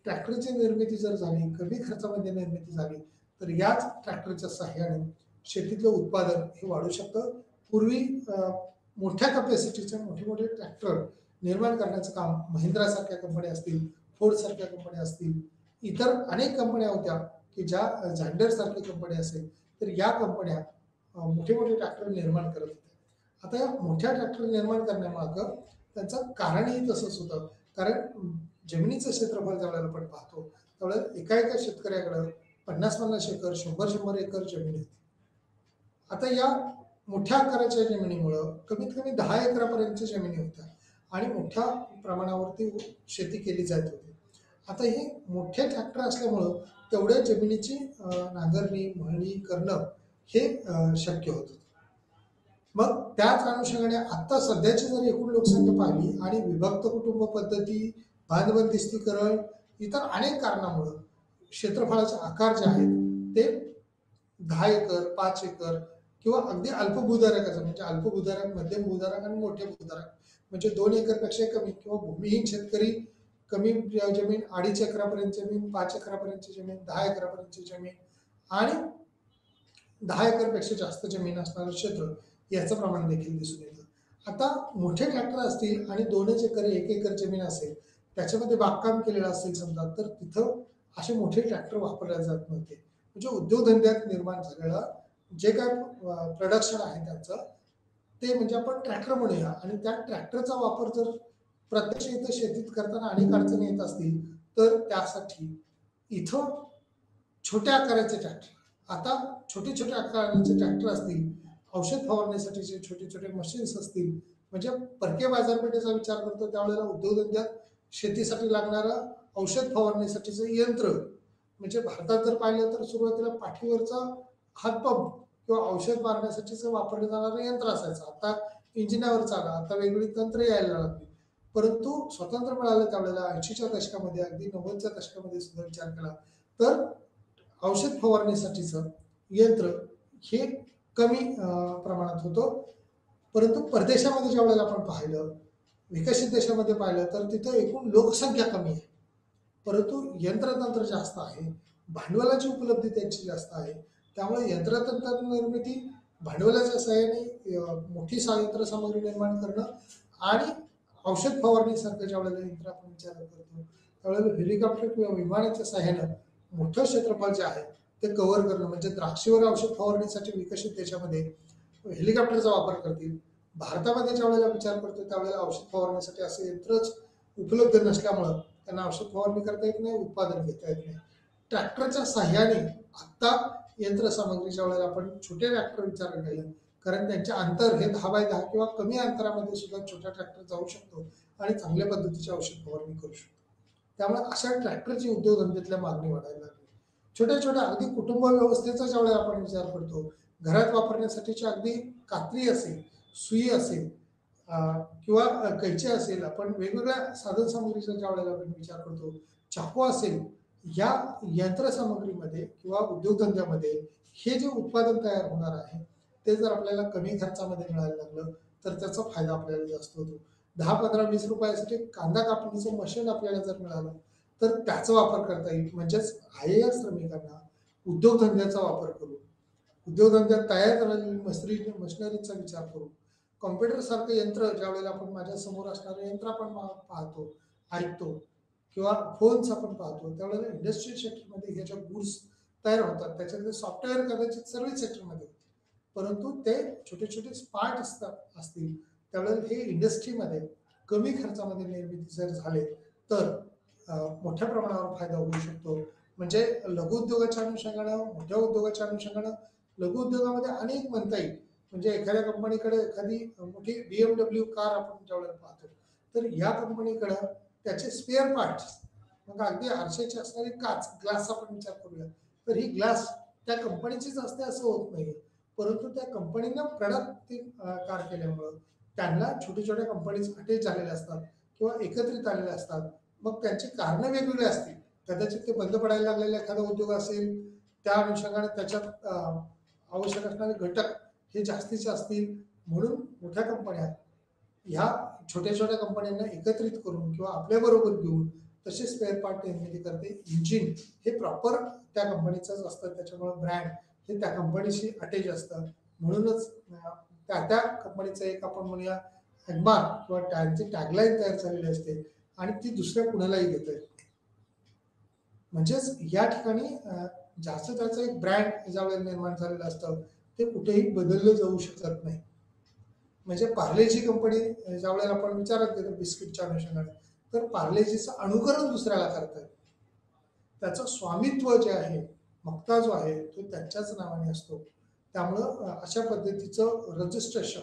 ट्रॅक्टरची निर्मिती जर झाली, कमी खर्चामध्ये निर्मिती झाली तर याच ट्रॅक्टरच्या सहाय्याने शेतीतलं उत्पादन हे वाढू शकतं. पूर्वी मोठ्या कॅपॅसिटीचे मोठे ट्रॅक्टर निर्माण करण्याचं काम महिंद्रा सारख्या कंपन्या असतील, फोर्ड सारख्या कंपन्या असतील, इतर अनेक कंपन्या होत्या की ज्या झांडर सारखी कंपनी असेल तर या कंपन्या मोठे ट्रॅक्टर निर्माण करत होत्या. आता या मोठ्या ट्रॅक्टर निर्माण करण्यामागं त्यांचं कारणही तसंच होतं. कारण जमिनीचं क्षेत्रफळ ज्यावेळेला आपण पाहतो त्यावेळेला एका शेतकऱ्याकडं 50-50 एकर, 100-100 एकर जमीन होती. आता या मोठ्या आकाराच्या जमिनीमुळं कमीत कमी 10 एकरापर्यंतच्या जमिनी होत्या आणि मोठ्या प्रमाणावरती शेती केली जात होती. आता हे मोठे ट्रॅक्टर असल्यामुळं तेवढ्या जमिनीची नांगरणी, मळणी करणं हे शक्य होत होतं. मग त्याच अनुषंगाने आता सध्याची जर एकूण लोकसंख्या पाहिली आणि विभक्त कुटुंब पद्धती, बांधबंदिस्तीकरण, इतर अनेक कारणामुळं क्षेत्रफळाचे आकार जे आहेत ते 10 एकर, 5 एकर किंवा अगदी अल्पभूधारकाचं, म्हणजे अल्पभूधारक, मध्यम भूधारक आणि मोठे भूधारक, म्हणजे 2 एकरपेक्षा कमी किंवा भूमिहीन शेतकरी, कमी जमीन, 2.5 एकरापर्यंत जमीन, 5 एकरापर्यंतची जमीन, 10 एकरापर्यंतची जमीन आणि 10 एकरपेक्षा जास्त जमीन असणारं क्षेत्र याचं प्रमाण देखील दिसून येतं. आता मोठे ट्रॅक्टर असतील आणि 2 एकर, 1 एकर जमीन असेल, त्याच्यामध्ये बागकाम केलेलं असेल समजा, तर तिथं असे मोठे ट्रॅक्टर वापरले जात नव्हते. म्हणजे उद्योगधंद्यात निर्माण झालेलं जे काय प्रोडक्शन आहे त्याचं ते म्हणजे आपण ट्रॅक्टर म्हणूया. आणि त्या ट्रॅक्टरचा वापर जर प्रत्यक्ष इथं शेतीत करताना अनेक अडचणी येत असतील तर त्यासाठी इथं छोट्या आकाराचे ट्रॅक्टर, आता छोटे आकाराचे ट्रॅक्टर असतील, औषध फवारण्यासाठीचे छोटे मशीन्स असतील, म्हणजे परकीय बाजारपेठेचा विचार करतो त्यावेळेला उद्योगधंद्यात शेतीसाठी लागणारं औषध फवारण्यासाठीचं यंत्र, म्हणजे भारतात जर पाहिलं तर सुरुवातीला पाठीवरचा हातपंप किंवा औषध मारण्यासाठीचं वापरलं जाणारं यंत्र असायचं. आता इंजिनावर चाला, आता वेगवेगळी तंत्र यायला लागली. परंतु स्वातंत्र्य मिळालं त्यावेळेला 80च्या दशकामध्ये, अगदी 90च्या दशकामध्ये सुद्धा विचार केला तर औषध फवारणीसाठीचं यंत्र हे कमी प्रमाणात होतं. परंतु परदेशामध्ये ज्या वेळेला आपण पाहिलं, विकसित देशामध्ये पाहिलं तर तिथं एकूण लोकसंख्या कमी आहे परंतु यंत्रतंत्र जास्त आहे, भांडवलाची उपलब्धी त्यांची जास्त आहे. त्यामुळे यंत्रतंत्र निर्मिती, भांडवलाच्या सहाय्याने मोठी यंत्रसामग्री निर्माण करणं आणि औषध फवारणीसारखं ज्या वेळेला यंत्र आपण विचार करतो त्यावेळेला हेलिकॉप्टर किंवा विमानाच्या सहाय्यानं मोठं क्षेत्रफळ जे आहे ते कव्हर करणं, म्हणजे द्राक्षीवर औषध फवारणीसाठी विकसित देशामध्ये हेलिकॉप्टरचा वापर करतील. भारतामध्ये ज्या वेळेला विचार करतो त्यावेळेला औषध फवारणीसाठी असं यंत्रच उपलब्ध नसल्यामुळं त्यांना औषध फवारणी करता येत नाही, उत्पादन घेता येत नाही. ट्रॅक्टरच्या सहाय्याने आत्ता यंत्रसामग्रीच्या वेळेला आपण छोटे ट्रॅक्टर विचार केले, कारण त्यांचे अंतर हे 10x10 किंवा कमी अंतरामध्ये सुद्धा छोटा ट्रॅक्टर जाऊ शकतो आणि चांगल्या पद्धतीची औषध फवारणी करू शकतो. त्यामुळे अशा ट्रॅक्टरची उद्योगधंद्यातल्या मागणी वाढायला लागली. छोट्या छोट्या अगदी कुटुंब व्यवस्थेचा ज्यावेळेला आपण विचार करतो, घरात वापरण्यासाठीची अगदी कात्री असेल, सुई असेल किंवा कैची असेल, आपण वेगवेगळ्या साधनसामुग्रीचा ज्या वेळेला आपण विचार करतो, चाकू असेल, या यंत्रसामग्रीमध्ये किंवा उद्योगधंद्यामध्ये हे जे उत्पादन तयार होणार आहे ते जर आपल्याला कमी खर्चामध्ये मिळायला लागलं तर त्याचा फायदा आपल्याला जास्त होतो. 10, 15, 20 रुपयासाठी कांदा कापणीचं मशीन आपल्याला जर मिळालं तर त्याचा वापर करता येईल. म्हणजेच आयएएस श्रमिकांना उद्योगधंद्याचा वापर करू, उद्योगधंद्यात तयार झालेली मशिनरीचा विचार करू. कॉम्प्युटर सारखं यंत्र ज्या वेळेला आपण माझ्या समोर असणारं यंत्र आपण पाहतो, ऐकतो किंवा फोन्स आपण पाहतो, त्यावेळेला इंडस्ट्रियल सेक्टरमध्ये ह्याच्या गुड्स तयार होतात. त्याच्यातले सॉफ्टवेअर कदाचित सर्व्हिस सेक्टरमध्ये होते, परंतु ते छोटे छोटे पार्ट असतील त्यावेळेला हे इंडस्ट्रीमध्ये कमी खर्चामध्ये निर्मिती जर झाले तर मोठ्या प्रमाणावर फायदा होऊ शकतो. म्हणजे लघु उद्योगाच्या अनुषंगानं, मोठ्या उद्योगाच्या अनुषंगानं, लघु उद्योगामध्ये अनेक म्हणता येईल. म्हणजे एखाद्या कंपनीकडे एखादी मोठी BMW कार आपण ज्यावेळेला पाहतो तर या कंपनीकडे त्याचे स्पेअर पार्ट्स, मग अगदी आरशाची असणारी काच, ग्लास आपण विचार करूया तर ही ग्लास त्या कंपनीचीच असते असं होत नाही, परंतु त्या कंपनीनं प्रोडक्ट ती कार केल्यामुळं त्यांना छोट्या छोट्या कंपनीज अटॅच झालेल्या असतात किंवा एकत्रित आलेल्या असतात. मग त्यांची कारणं वेगवेगळी असतील, कदाचित ते बंद पडायला लागलेला एखादा उद्योग असेल, त्या अनुषंगाने त्याच्यात आवश्यक असणारे घटक हे जास्तीचे असतील, म्हणून मोठ्या कंपन्या ह्या छोट्या छोट्या कंपन्यांना एकत्रित करून किंवा आपल्याबरोबर घेऊन तसे स्पेअर पार्ट निर्मिती करते. इंजिन हे प्रॉपर त्या कंपनीचंच असतं, त्याच्यामुळे ब्रँड हे त्या कंपनीशी अटॅच असतं. म्हणूनच त्या कंपनीचं एक आपण म्हणूया हॅगमार्क किंवा त्यांची टॅगलाईन तयार झालेली असते आणि ती दुसऱ्या कुणालाही घेता येते. म्हणजेच या ठिकाणी जास्त त्याचं एक ब्रँड ज्यावेळेला निर्माण झालेलं असतं ते कुठेही बदललं जाऊ शकत नाही. म्हणजे पार्लेजी कंपनी ज्यावेळेला आपण विचारात घेतो बिस्किटच्या अनुषंगाने, तर पार्लेजीचं अनुकरण दुसऱ्याला करतात, त्याचं स्वामित्व जे आहे, मक्ता जो आहे तो त्यांच्याच नावाने असतो. त्यामुळं अशा पद्धतीचं रजिस्ट्रेशन,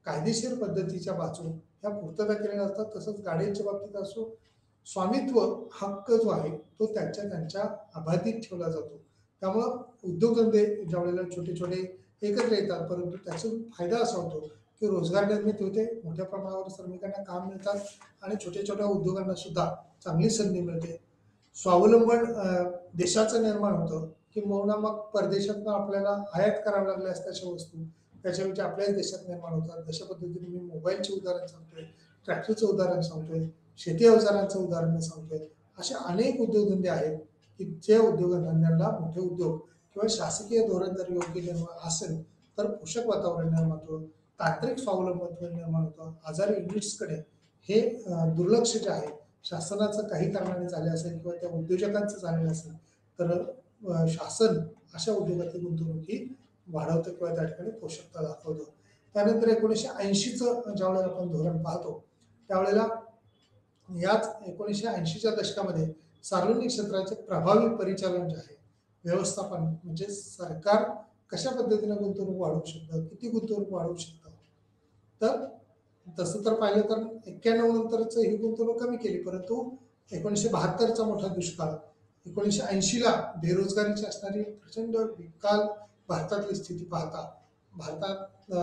कायदेशीर पद्धतीच्या बाजू ह्या पूर्तता केलेल्या असतात. तसंच गाड्यांच्या बाबतीत असो, स्वामित्व हक्क जो आहे तो त्यांच्या अबाधित ठेवला जातो. त्यामुळं उद्योगधंदे ज्यावेळेला छोटे छोटे एकत्र येतात, परंतु त्याचा फायदा असा होतो की रोजगार निर्मिती होते, मोठ्या प्रमाणावर श्रमिकांना काम मिळतात आणि छोट्या छोट्या उद्योगांना सुद्धा चांगली संधी मिळते. स्वावलंबन देशाचं निर्माण होतं की मग परदेशातनं आपल्याला आयात कराव्या लागल्या असत्या वस्तू त्याच्याऐवजी आपल्याच देशात निर्माण होतात. जशा पद्धतीने मी मोबाईलचे उदाहरण सांगतोय, ट्रॅक्टरचं उदाहरण सांगतोय, शेती अवजारांचं उदाहरण सांगतोय. असे अनेक उद्योगधंदे आहेत की जे उद्योगधंद्यांना मोठे उद्योग किंवा शासकीय धोरण जर योग्य निर्माण असेल तर पोषक वातावरण निर्माण होतं, तांत्रिक स्वावलंबत्व निर्माण होतं. आजारी युनिट्सकडे हे दुर्लक्ष जे आहे शासनाचं काही कारणाने झाले असेल किंवा त्या उद्योजकांचं झालेलं असेल तर शासन अशा उद्योगातील गुंतवणूक ही वाढवतं किंवा त्या ठिकाणी पोषकता दाखवतं. त्यानंतर 1980चं ज्यावेळेला आपण धोरण पाहतो त्यावेळेला याच 1980च्या दशकामध्ये सार्वजनिक क्षेत्राचे प्रभावी परिचालन जे आहे, व्यवस्थापन, म्हणजे सरकार कशा पद्धतीने गुंतवणूक वाढवू शकतं, किती गुंतवणूक वाढवू शकतं. तर तसं तर पाहिलं तर 91 नंतरच ही गुंतवणूक कमी केली, परंतु 1972चा मोठा दुष्काळ, 1980ला बेरोजगारीची असणारी प्रचंड विकाल भारतातली स्थिती पाहता भारतात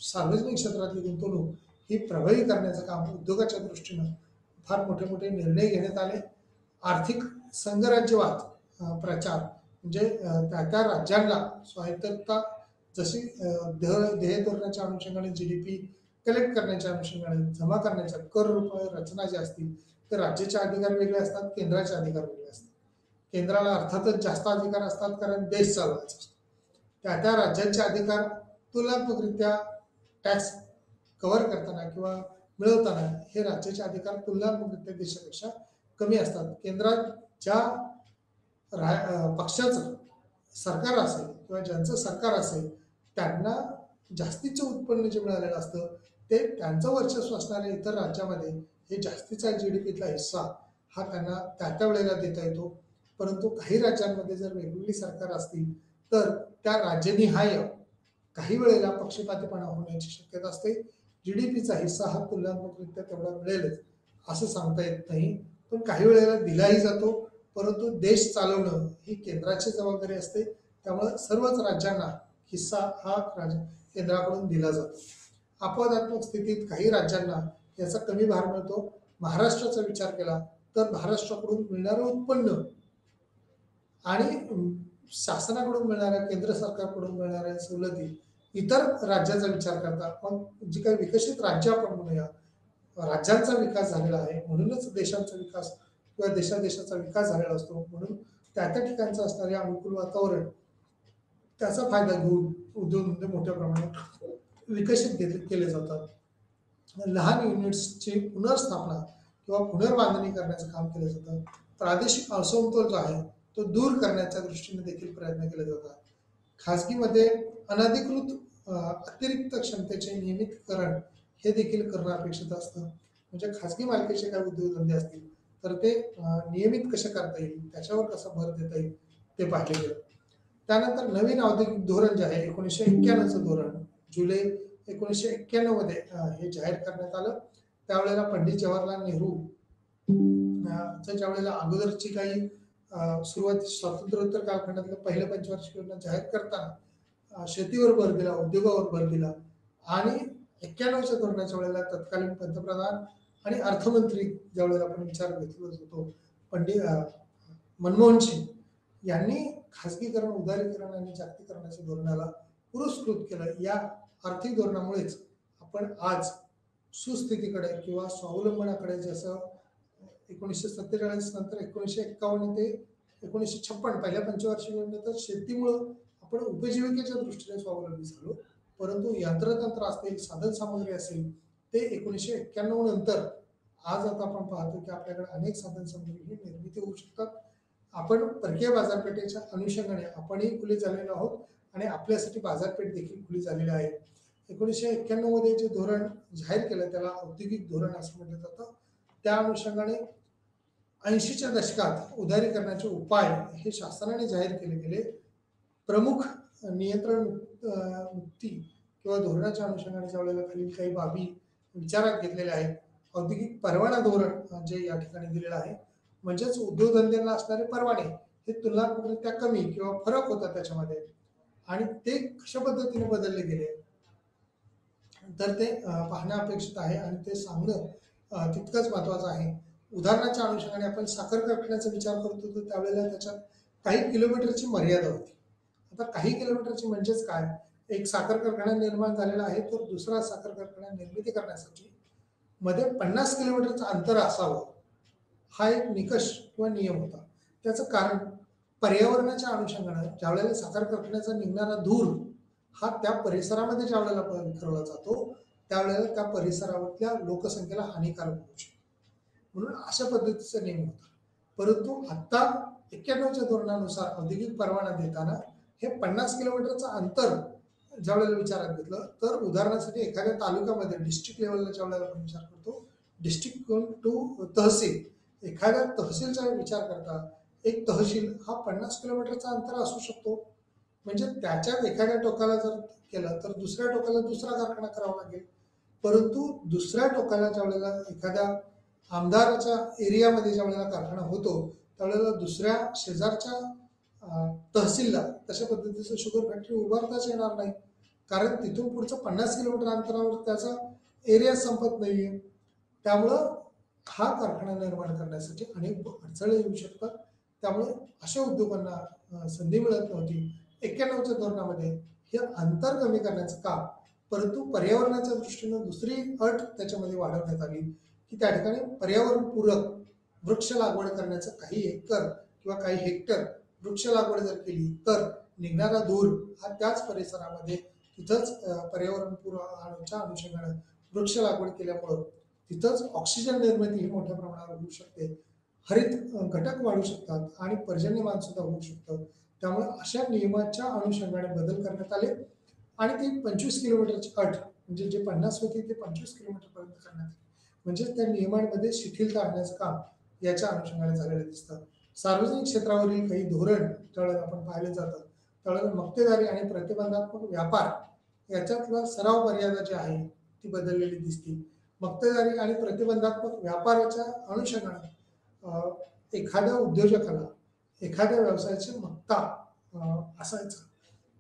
सार्वजनिक क्षेत्रातली गुंतवणूक ही प्रभावी करण्याचं काम उद्योगाच्या दृष्टीनं फार मोठे मोठे निर्णय घेण्यात आले. आर्थिक संघराज्यवाद प्रचार, म्हणजे त्या राज्यांना स्वायत्तता, जशी ध्येय धोरणाच्या अनुषंगाने GDP कलेक्ट करण्याच्या अनुषंगाने, जमा करण्याच्या कर रचना ज्या असतील तर राज्याचे अधिकार वेगळे असतात, केंद्राचे अधिकार वेगळे असतात. केंद्राला अर्थातच जास्त अधिकार असतात कारण देश चालवायचा असतो. त्या राज्यांचे अधिकार तुलनात्मकरित्या टॅक्स कव्हर करताना किंवा मिळवताना हे राज्याचे अधिकार तुलनात्मकरित्या देशापेक्षा कमी असतात. केंद्रात ज्या पक्षाचं सरकार असेल किंवा ज्यांचं सरकार असेल त्यांना जास्तीचं उत्पन्न जे मिळालेलं असतं ते त्यांचं वर्चस्व असणाऱ्या इतर राज्यामध्ये हे जास्तीचा जीडीपीतला हिस्सा हा त्यांना त्या वेळेला देता येतो. परंतु काही राज्यांमध्ये जर वेगवेगळी सरकार असतील तर त्या राज्यनिहाय काही वेळेला पक्षपातीपणा होण्याची शक्यता असते. जीडीपीचा हिस्सा हा तुलनात्मकरित्या तेवढा मिळेलच असं सांगता येत नाही, पण काही वेळेला दिलाही जातो. परंतु देश चालवणं ही केंद्राची जबाबदारी असते, त्यामुळे सर्वच राज्यांना हिस्सा हा केंद्राकडून दिला जातो. अपवादात्मक स्थितीत काही राज्यांना याचा कमी भार मिळतो. महाराष्ट्राचा विचार केला तर महाराष्ट्राकडून मिळणारं उत्पन्न आणि शासनाकडून मिळणाऱ्या केंद्र सरकारकडून मिळणाऱ्या सवलती इतर राज्याचा विचार करता मग जी काही विकसित राज्य आपण म्हणूया राज्यांचा विकास झालेला आहे म्हणूनच देशांचा विकास किंवा देशाचा विकास झालेला असतो. म्हणून त्या ठिकाणचं असणारे अनुकूल वातावरण त्याचा फायदा घेऊन उद्योगधंदे मोठ्या प्रमाणात विकसित केले जातात. लहान युनिट्सची पुनर्स्थापना किंवा पुनर्बांधणी करण्याचं काम केलं जातं. प्रादेशिक असमतोल जो आहे तो दूर करण्याच्या दृष्टीने देखील प्रयत्न केले जातात. खाजगीमध्ये अनधिकृत अतिरिक्त क्षमतेचे नियमितकरण हे देखील करणं अपेक्षित असतं. म्हणजे खाजगी मालकीचे काही उद्योगधंदे असतील तर ते नियमित कसे करता येईल त्याच्यावर कसा भर देता येईल ते पाहिले गेलं. त्यानंतर नवीन औद्योगिक धोरण जे आहे 1991चं धोरण जुलै 1991 मध्ये हे जाहीर करण्यात आलं. त्यावेळेला पंडित जवाहरलाल नेहरू ज्या वेळेला अगोदरची काही सुरुवात स्वातंत्र्योत्तर कालखंडातलं पहिलं पंचवार्षिक योजना जाहीर करताना शेतीवर भर दिला, उद्योगावर भर दिला आणि 91च्या धोरणाच्या वेळेला तत्कालीन पंतप्रधान आणि अर्थमंत्री ज्या वेळेला आपण विचार घेतला होतो पंडित मनमोहन सिंग यांनी खासगीकरण, उदारीकरण आणि जागतिकीकरणाच्या धोरणाला पुरस्कृत केलं. या आर्थिक धोरणामुळेच आपण आज सुस्थितीकडे किंवा स्वावलंबनाकडे जसं 1947 नंतर 1951 ते 1956 पहिल्या पंचवार्षिक योजनेत शेतीमुळं आपण उपजीविकेच्या दृष्टीने स्वावलंबी झालो. परंतु यंत्रतंत्र असतील, साधन सामग्री असेल ते 1991 नंतर आज आता आपण पाहतो की आपल्याकडे अनेक साधन सामग्री ही निर्मिती होऊ शकतात. आपण परकीय बाजारपेठेच्या अनुषंगाने आपणही खुले झालेलो आहोत आणि आपल्यासाठी बाजारपेठ देखील खुली झालेली आहे. 1991 मध्ये जे धोरण जाहीर केलं त्याला औद्योगिक धोरण असं म्हटलं जातं. त्या अनुषंगाने 80च्या दशकात उदारीकरणाचे उपाय हे शासनाने जाहीर केले गेले. प्रमुख नियंत्रण मुक्ती किंवा धोरणाच्या अनुषंगाने ज्या वेळेला खालील काही बाबी विचारात घेतलेल्या आहेत. औद्योगिक परवाना धोरण जे या ठिकाणी दिलेलं आहे म्हणजेच उद्योगधंद्यांना असणारे परवाने हे तुलनात्मकरित्या कमी किंवा फरक होता त्याच्यामध्ये आणि ते कशा पद्धतीने बदलले गेले तर ते पाहणं अपेक्षित आहे आणि ते सांगणं तितकंच महत्वाचं आहे. उदाहरणाच्या अनुषंगाने आपण साखर कारखान्याचा विचार करतो तर त्यावेळेला त्याच्यात काही किलोमीटरची मर्यादा होती. आता काही किलोमीटरची म्हणजेच काय, एक साखर कारखाना निर्माण झालेला आहे तर दुसरा साखर कारखाना निर्मिती करण्यासाठी मध्ये 50 किलोमीटरचं अंतर असावं हा एक निकष किंवा नियम होता. त्याचं कारण पर्यावरणाच्या अनुषंगाने ज्यावेळेला साखर कारखान्याचा निघणारा धूर हा त्या परिसरामध्ये ज्या वेळेला विखरला जातो त्यावेळेला त्या परिसरातल्या लोकसंख्येला हानिकारक होऊ शकतो. म्हणून अशा पद्धतीचा नियम होता. परंतु आता 91च्या धोरणानुसार औद्योगिक परवाना देताना हे 50 किलोमीटरचं अंतर ज्या वेळेला विचारात घेतलं तर उदाहरणासाठी एखाद्या तालुक्यामध्ये डिस्ट्रिक्ट लेवलला ज्या वेळेला आपण विचार करतो डिस्ट्रिक्ट टू तहसील, एखाद्या तहसीलचा विचार करता एक तहसील हा 50 किलोमीटरचा अंतर असू शकतो. म्हणजे त्याच्यात एखाद्या टोकाला जर केलं तर दुसऱ्या टोकाला दुसरा कारखाना करावा लागेल. परंतु दुसऱ्या टोकाला ज्या वेळेला एखाद्या आमदाराच्या एरियामध्ये ज्या वेळेला कारखाना होतो त्यावेळेला दुसऱ्या शेजारच्या तहसीलला तशा पद्धतीचं शुगर फॅक्टरी उभारताच येणार नाही, कारण तिथून पुढचं 50 किलोमीटर अंतरावर त्याचा एरिया संपत नाहीये. त्यामुळं हा कारखाना निर्माण करण्यासाठी अनेक अडचणी येऊ शकतात. त्यामुळे अशा उद्योगांना संधी मिळत नव्हती. 91च्या धोरणामध्ये हे अंतर कमी करण्याचं काम, परंतु पर्यावरणाच्या दृष्टीनं दुसरी अट त्याच्यामध्ये वाढवण्यात आली की त्या ठिकाणी पर्यावरणपूरक वृक्ष लागवड करण्याचं काही एकर किंवा काही हेक्टर वृक्ष लागवड जर केली तर निघणारा धूर हा त्याच परिसरामध्ये तिथंच पर्यावरणपूरकच्या अनुषंगाने वृक्ष लागवड केल्यामुळं तिथंच ऑक्सिजन निर्मिती ही मोठ्या प्रमाणावर होऊ शकते, हरित घटक वाढू शकतात आणि पर्जन्यमान सुद्धा होऊ शकतं. त्यामुळे अशा नियमाच्या अनुषंगाने बदल करण्यात आले आणि ती 25 किलोमीटरची अट म्हणजे जे 50 होती ते 25 किलोमीटरपर्यंत करण्यात आली. म्हणजे त्या नियमांमध्ये शिथिलता आणण्याचं काम याच्या अनुषंगाने झालेलं दिसतं. सार्वजनिक क्षेत्रावरील काही धोरण त्यावेळेला आपण पाहिलं जातं. त्यावेळेला मक्तेदारी आणि प्रतिबंधात्मक व्यापार याच्यातला सराव मर्यादा जी आहे ती बदललेली दिसते. मक्तेदारी आणि प्रतिबंधात्मक व्यापाराच्या अनुषंगाने एखाद्या उद्योजकाला एखाद्या व्यवसायाची मक्ता असायचा,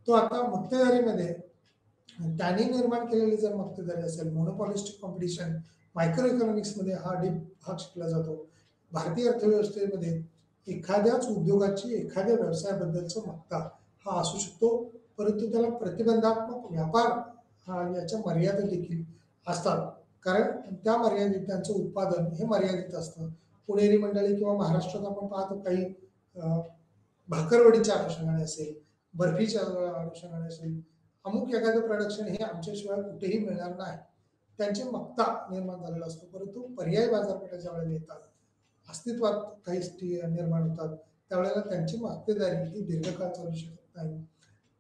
तो आता मक्तेदारीमध्ये त्यांनी निर्माण केलेली जर मक्तेदारी असेल, मोनोपॉलिस्टिक कॉम्पिटिशन मायक्रो इकॉनॉमिक्समध्ये हा डीप भाग शिकला जातो. भारतीय अर्थव्यवस्थेमध्ये एखाद्याच उद्योगाची एखाद्या व्यवसायाबद्दलचा मक्ता हा असू शकतो, परंतु त्याला प्रतिबंधात्मक व्यापार याच्या मर्यादा देखील असतात. कारण त्या मर्यादित त्यांचं उत्पादन हे मर्यादित असतं. पुणेरी मंडळी किंवा महाराष्ट्रात आपण पाहतो काही भाकरवडीच्या अनुषंगाने असेल, बर्फीच्या अनुषंगाने असेल, अमुक एखादं प्रोडक्शन हे आमच्याशिवाय कुठेही मिळणार नाही, त्यांची मक्ता निर्माण झालेला असतो. परंतु पर्यायी बाजारपेठा ज्या वेळेला येतात, अस्तित्वात काही निर्माण होतात, त्यावेळेला त्यांची मक्तेदारी ही दीर्घकाळ चालू शकत नाही.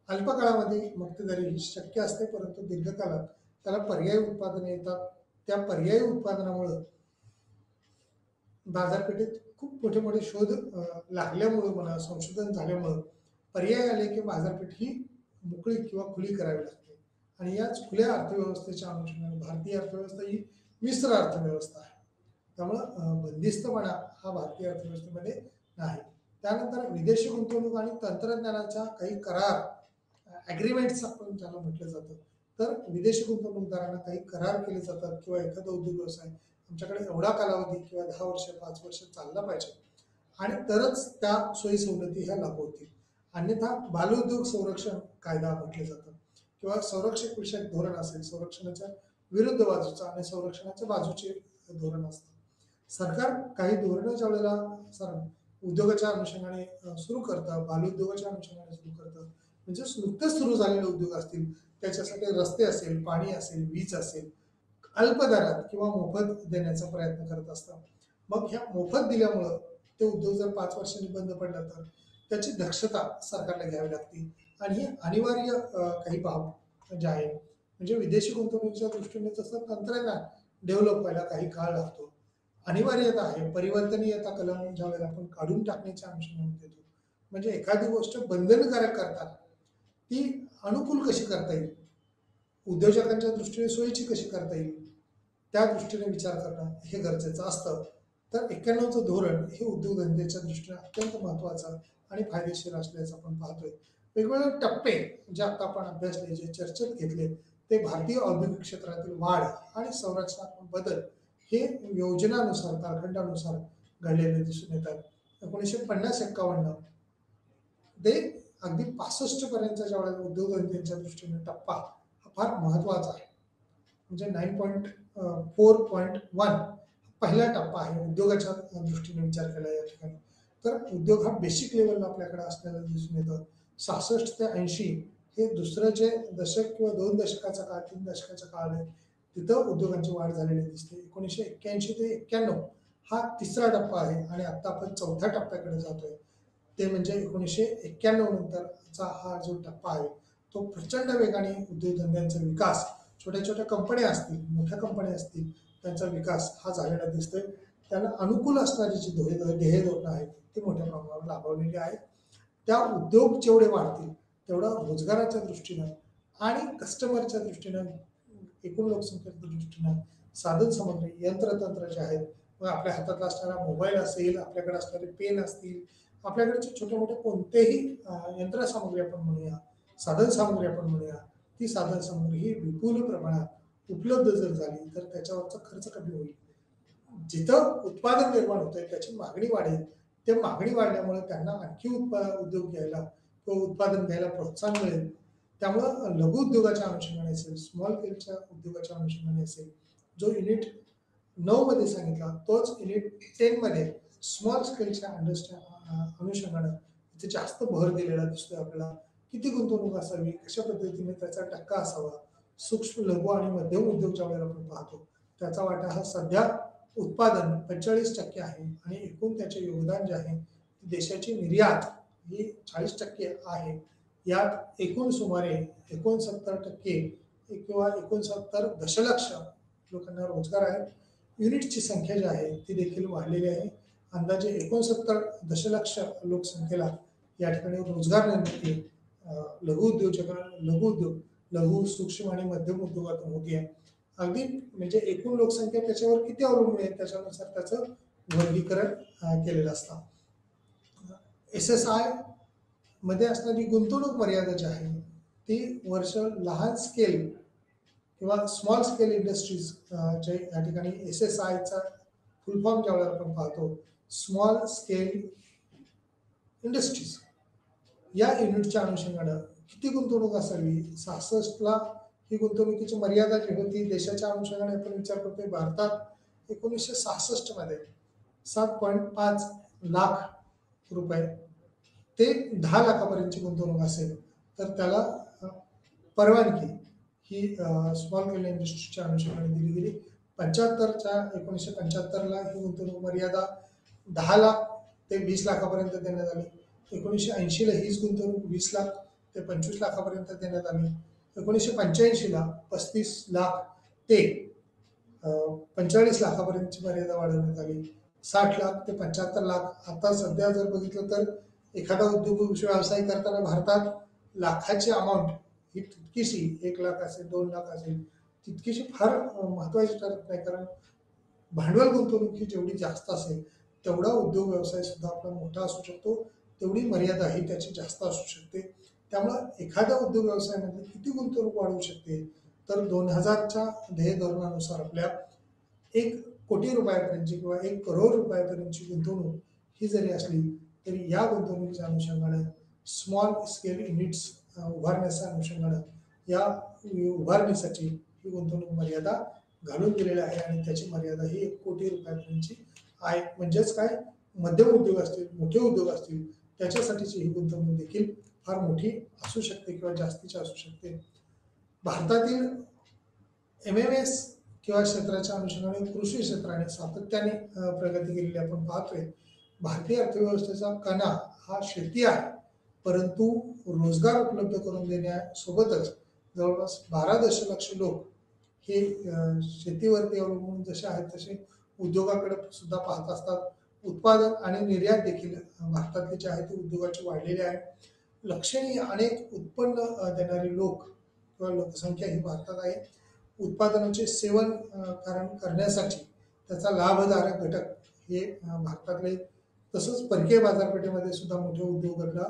अल्पकाळामध्ये मक्तेदारी ही शक्य असते, परंतु दीर्घकाळात त्याला पर्यायी उत्पादने येतात. त्या पर्यायी उत्पादनामुळं बाजारपेठेत खूप मोठे मोठे शोध लागल्यामुळं म्हणा, संशोधन झाल्यामुळं पर्याय आले की बाजारपेठ ही मोकळी किंवा खुली करावी लागते. आणि याच खुल्या अर्थव्यवस्थेच्या अनुषंगाने भारतीय अर्थव्यवस्था ही मिश्र अर्थव्यवस्था आहे. त्यामुळं बंदिस्तपणा हा भारतीय अर्थव्यवस्थेमध्ये नाही. त्यानंतर विदेशी गुंतवणूक आणि तंत्रज्ञानाचा काही करार, ॲग्रीमेंट्स आपण ज्याला म्हटलं जातं, तर विदेशी गुंतवणूकदारांना काही करार केले जातात किंवा एखादा उद्योग व्यवसाय आमच्याकडे एवढा कालावधी किंवा 10 वर्ष 5 वर्ष चालला पाहिजे आणि तरच त्या सोयी सवलती ह्या लागू होतील. अन्यथा बालउद्योग संरक्षण कायदा म्हटलं जातं किंवा संरक्षक विषयक धोरण असेल, संरक्षणाच्या विरुद्ध बाजूचा आणि संरक्षणाच्या बाजूचे धोरण असतं. सरकार काही धोरणं ज्या वेळेला उद्योगाच्या अनुषंगाने सुरू करतं, बालउद्योगाच्या अनुषंगाने सुरू करतं, म्हणजे नुकतेच सुरू झालेले उद्योग असतील त्याच्यासाठी रस्ते असेल, पाणी असेल, वीज असेल, अल्प दरात किंवा मोफत देण्याचा प्रयत्न करत असतात. मग ह्या मोफत दिल्यामुळं ते उद्योग जर 5 वर्षांनी बंद पडला तर त्याची दक्षता सरकारला घ्यावी लागते आणि ही अनिवार्य काही बाब जे आहे. म्हणजे विदेशी गुंतवणुकीच्या दृष्टीने तसं तंत्रज्ञान डेव्हलप व्हायला काही काळ लागतो. अनिवार्यता आहे. परिवर्तनीयता कलम ज्यावेळेला आपण काढून टाकण्याच्या अनुषंगाने देतो, म्हणजे एखादी गोष्ट बंधनकारक करतात ती अनुकूल कशी करता येईल, उद्योजकांच्या दृष्टीने सोयीची कशी करता येईल, त्या दृष्टीने विचार करणं हे गरजेचं असतं. तर 91चं धोरण हे उद्योगधंद्याच्या दृष्टीने अत्यंत महत्त्वाचं आणि फायदेशीर असल्याचं आपण पाहतोय. वेगवेगळे टप्पे जे आता आपण अभ्यासले, जे चर्चेत घेतले, ते भारतीय औद्योगिक क्षेत्रातील वाढ आणि संरचनात्मक बदल हे योजनानुसार, ताळखंडानुसार घडलेले दिसून येतात. 1950-51 ते अगदी 65 पर्यंतच्या ज्या वेळेला उद्योगधंद्यांच्या दृष्टीने टप्पा हा फार महत्त्वाचा आहे. म्हणजे 9.4.1 पहिला टप्पा आहे उद्योगाच्या दृष्टीने विचार केला या ठिकाणी. तर उद्योग हा बेसिक लेवलला आपल्याकडे असलेला दिसून येतं. 66 ते 80 हे दुसरं जे दशक किंवा 2 दशकाचा काळ, 3 दशकाचा काळ आहे, तिथं उद्योगांची वाढ झालेली दिसते. 1981 ते 91 हा तिसरा टप्पा आहे आणि आता आपण चौथ्या टप्प्याकडे जातोय. ते म्हणजे 1991 नंतरचा हा जो टप्पा आहे तो प्रचंड वेगाने उद्योगधंद्यांचा विकास, छोट्या छोट्या कंपन्या असतील, मोठ्या कंपन्या असतील, त्यांचा विकास हा झालेला दिसतोय. त्यांना अनुकूल असणारी जी ध्येय धोरणं आहेत ती मोठ्या प्रमाणावर राबवलेली आहेत. त्या उद्योग जेवढे वाढतील तेवढा रोजगाराच्या दृष्टीनं आणि कस्टमरच्या दृष्टीनं, एकूण लोकसंख्येच्या दृष्टीनं साधन सामग्री, यंत्रतंत्र जे आहेत, मग आपल्या हातात असणारा मोबाईल असेल, आपल्याकडे असणारे पेन असतील, आपल्याकडचे छोटे मोठे कोणतेही यंत्रसामग्री आपण म्हणूया, साधन सामग्री आपण म्हणूया, ती साधन सामग्री ही विपुल प्रमाणात उपलब्ध जर झाली तर त्याच्यावरचा खर्च कमी होईल. जिथं उत्पादन निर्माण होतंय त्याची मागणी वाढेल. ते मागणी वाढल्यामुळे त्यांना आणखी उद्योग घ्यायला किंवा उत्पादन घ्यायला प्रोत्साहन मिळेल. त्यामुळं लघु उद्योगाच्या अनुषंगाने असेल, स्मॉल स्केलच्या उद्योगाच्या अनुषंगाने असेल, जो युनिट 9 मध्ये सांगितला तोच युनिट 10 मध्ये स्मॉल स्केलच्या अनुषंगाने इथे जास्त भर दिलेला दिसतोय आपल्याला. किती गुंतवणूक असावी, कशा पद्धतीने त्याचा टक्का असावा, सूक्ष्म लघु आणि मध्यम उद्योग ज्या वेळेला आपण पाहतो त्याचा वाटा हा सध्या उत्पादन 45% आहे आणि एकूण त्याचे योगदान जे आहे देशाची निर्यात ही 40% आहे. यात एकूण सुमारे 69% किंवा 69 दशलक्ष लोकांना रोजगार आहेत. युनिटची संख्या जी आहे ती देखील वाढलेली आहे. अंदाजे 69 दशलक्ष लोकसंख्येला या ठिकाणी रोजगार निर्मिती लघु उद्योजक लघु उद्योग लघु सूक्ष्म आणि मध्यम उद्योगातून होती आहे. अगदी म्हणजे एकूण लोकसंख्या त्याच्यावर किती अवलंबून आहे त्याच्यानुसार त्याचं वर्गीकरण केलेलं असतं. SSI मध्ये असणारी गुंतवणूक मर्यादा जी आहे ती वर्ष लहान स्केल किंवा स्मॉल स्केल इंडस्ट्रीज जे या ठिकाणी SSIचा फुल फॉर्म ज्यावेळेला आपण पाहतो स्मॉल स्केल इंडस्ट्रीज या युनिटच्या अनुषंगानं किती गुंतवणूक असावी. 66ला ही गुंतवणुकीची मर्यादा जी होती देशाच्या अनुषंगाने आपण विचार करतोय. भारतात 1966 मध्ये 7.5 लाख रुपये ते 10 लाखापर्यंतची गुंतवणूक असेल तर त्याला परवानगी ही स्मॉल स्केल इंडस्ट्रीच्या अनुषंगाने दिली गेली. 1975ला ही गुंतवणूक मर्यादा 10 लाख ते 20 लाखापर्यंत देण्यात आली. 1980ला हीच गुंतवणूक 20 लाख ते 25 लाखापर्यंत देण्यात आली. 1985ला 35 लाख ते 45 लाखापर्यंतची मर्यादा वाढवण्यात आली. 60 लाख ते 75 लाख. आता सध्या जर बघितलं तर एखादा उद्योग व्यवसाय करताना भारतात लाखाची अमाऊंट ही तितकीशी 1 लाख असेल 2 लाख असेल तितकीशी फार महत्वाची ठरत नाही. कारण भांडवल गुंतवणूक ही जेवढी जास्त असेल तेवढा उद्योग व्यवसाय सुद्धा आपला मोठा असू शकतो, तेवढी मर्यादा ही त्याची जास्त असू शकते. त्यामुळं एखाद्या उद्योग व्यवसायामध्ये किती गुंतवणूक वाढवू शकते तर 2000च्या ध्येय धोरणानुसार आपल्या 1 कोटी रुपयापर्यंतची किंवा 1 करोड रुपयापर्यंतची गुंतवणूक ही जरी असली तरी या गुंतवणुकीच्या अनुषंगाने स्मॉल स्केल युनिट्स उभारण्याच्या अनुषंगाने या उभारणीसाठी ही गुंतवणूक मर्यादा घालून दिलेली आहे आणि त्याची मर्यादा ही 1 कोटी रुपयापर्यंतची आहे. म्हणजेच काय मध्यम उद्योग असतील मोठे उद्योग असतील त्याच्यासाठीची ही गुंतवणूक देखील फार मोठी असू शकते किंवा जास्तीची असू शकते. भारतातील MMS किंवा क्षेत्राच्या अनुषंगाने कृषी क्षेत्राने सातत्याने प्रगती केलेली आपण पाहतोय. भारतीय अर्थव्यवस्थेचा कणा हा शेती आहे, परंतु रोजगार उपलब्ध करून देण्यासोबतच जवळपास 12 दशलक्ष लोक हे शेतीवरती अवलंबून जसे आहेत तसे उद्योगाकडे सुद्धा पाहत असतात. उत्पादन आणि निर्यात देखील भारतातले जे आहे ते उद्योगाचे वाढलेले आहे. लक्षणीय अनेक उत्पन्न देणारे लोक किंवा लोकसंख्या ही भारतात आहे. उत्पादनाचे सेवन करण्यासाठी त्याचा लाभधारक घटक हे भारतातले तसंच परकीय बाजारपेठेमध्ये सुद्धा मोठ्या उद्योगांना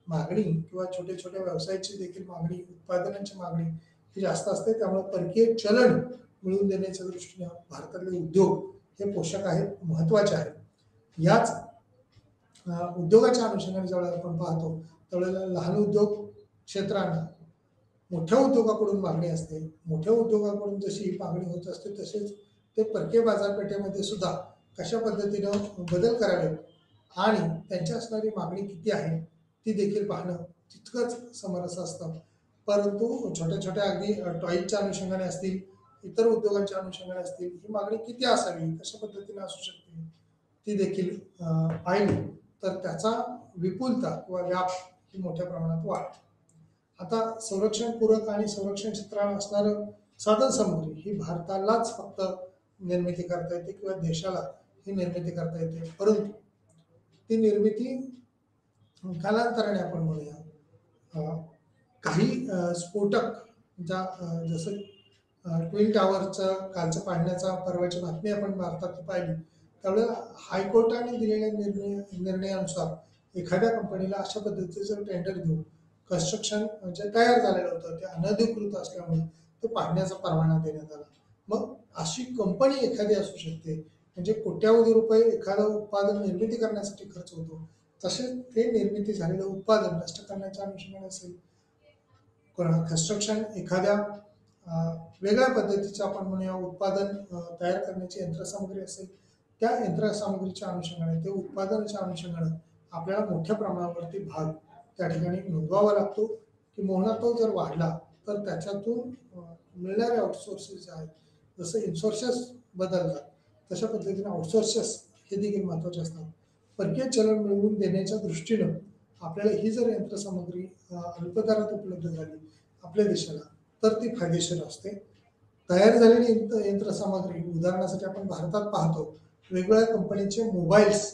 मागणी किंवा छोट्या छोट्या व्यवसायाची देखील मागणी उत्पादनांची मागणी ही जास्त असते. त्यामुळे परकीय चलन मिळवून देण्याच्या दृष्टीने भारतातले उद्योग हे पोषक आहेत, महत्वाचे आहेत. याच उद्योगाच्या अनुषंगाने ज्यावेळेला आपण पाहतो त्यावेळेला लहान उद्योग क्षेत्रांना मोठ्या उद्योगाकडून मागणी असते. मोठ्या उद्योगाकडून जशी मागणी होत असते तसेच ते परकीय बाजारपेठेमध्ये सुद्धा कशा पद्धतीनं बदल करावेत आणि त्यांच्या असणारी मागणी किती आहे ती देखील पाहणं तितकंच समरस असतं. परंतु छोट्या छोट्या अगदी टॉयच्या अनुषंगाने असतील इतर उद्योगांच्या अनुषंगाने असतील ही मागणी किती असावी कशा पद्धतीने असू शकते ती देखील पाहिली तर त्याचा विपुलता किंवा व्याप ही मोठ्या प्रमाणात वाढते. आता संरक्षण पूरक आणि संरक्षण क्षेत्रात असणारं साधन सामुग्री ही भारतालाच फक्त निर्मिती करता येते किंवा देशाला ही निर्मिती करता येते, परंतु ती निर्मिती कालांतराने आपण म्हणूया काही स्फोटक जसं ट्विन टावरचं कालचं पाडण्याचा परवाची बातमी आपण भारतात पाहिली त्यावेळेला हायकोर्टाने दिलेल्या निर्णयानुसार एखाद्या कंपनीला अशा पद्धतीचं टेंडर देऊन कन्स्ट्रक्शन जे तयार झालेलं होतं ते अनधिकृत असल्यामुळे तो पाडण्याचा परवाना देण्यात आला. मग अशी कंपनी एखादी असू शकते म्हणजे कोट्यावधी रुपये एखादं उत्पादन निर्मिती करण्यासाठी खर्च होतो, तसेच ते निर्मिती झालेलं उत्पादन नष्ट करण्याच्या अनुषंगाने असेल. कन्स्ट्रक्शन एखाद्या वेगळ्या पद्धतीचं आपण म्हणूया उत्पादन तयार करण्याची यंत्रसामुग्री असेल त्या यंत्रसामुग्रीच्या अनुषंगाने ते उत्पादनाच्या अनुषंगाने आपल्याला मोठ्या प्रमाणावरती भाग त्या ठिकाणी नोंदवावा लागतो. किंवा तो जर वाढला तर त्याच्यातून मिळणारे आउटसोर्सेस जे आहेत जसं इन्सोर्सेस बदलतात तशा पद्धतीने आउटसोर्सेस हे देखील महत्त्वाचे असतात. परकीय चलन मिळवून देण्याच्या दृष्टीनं आपल्याला ही जर यंत्रसामग्री अल्प दरात उपलब्ध झाली आपल्या देशाला तर ती फायदेशीर असते. तयार झालेली यंत्रसामग्री उदाहरणासाठी आपण भारतात पाहतो वेगवेगळ्या कंपनीचे मोबाईल्स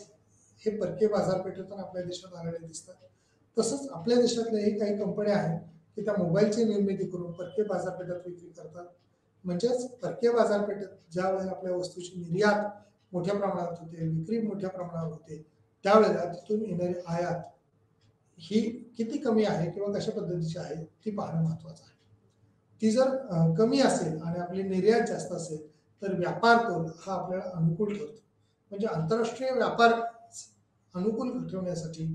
हे परकीय बाजारपेठेतून आपल्या देशात आलेले दिसतात. तसंच आपल्या देशातल्याही काही कंपन्या आहेत की त्या मोबाईलची निर्मिती करून परकीय बाजारपेठेत विक्री करतात. म्हणजेच परकीय बाजारपेठेत ज्या वेळेला आपल्या वस्तूची निर्यात मोठ्या प्रमाणात होते, विक्री मोठ्या प्रमाणावर होते, त्यावेळेला तिथून येणारी आयात ही किती कमी आहे किंवा कशा पद्धतीची आहे ती पाहणं महत्वाचं आहे. ती जर कमी असेल आणि आपली निर्यात जास्त असेल तर व्यापार तोल हा आपल्याला अनुकूल ठरतो. म्हणजे आंतरराष्ट्रीय व्यापार अनुकूल ठेवण्यासाठी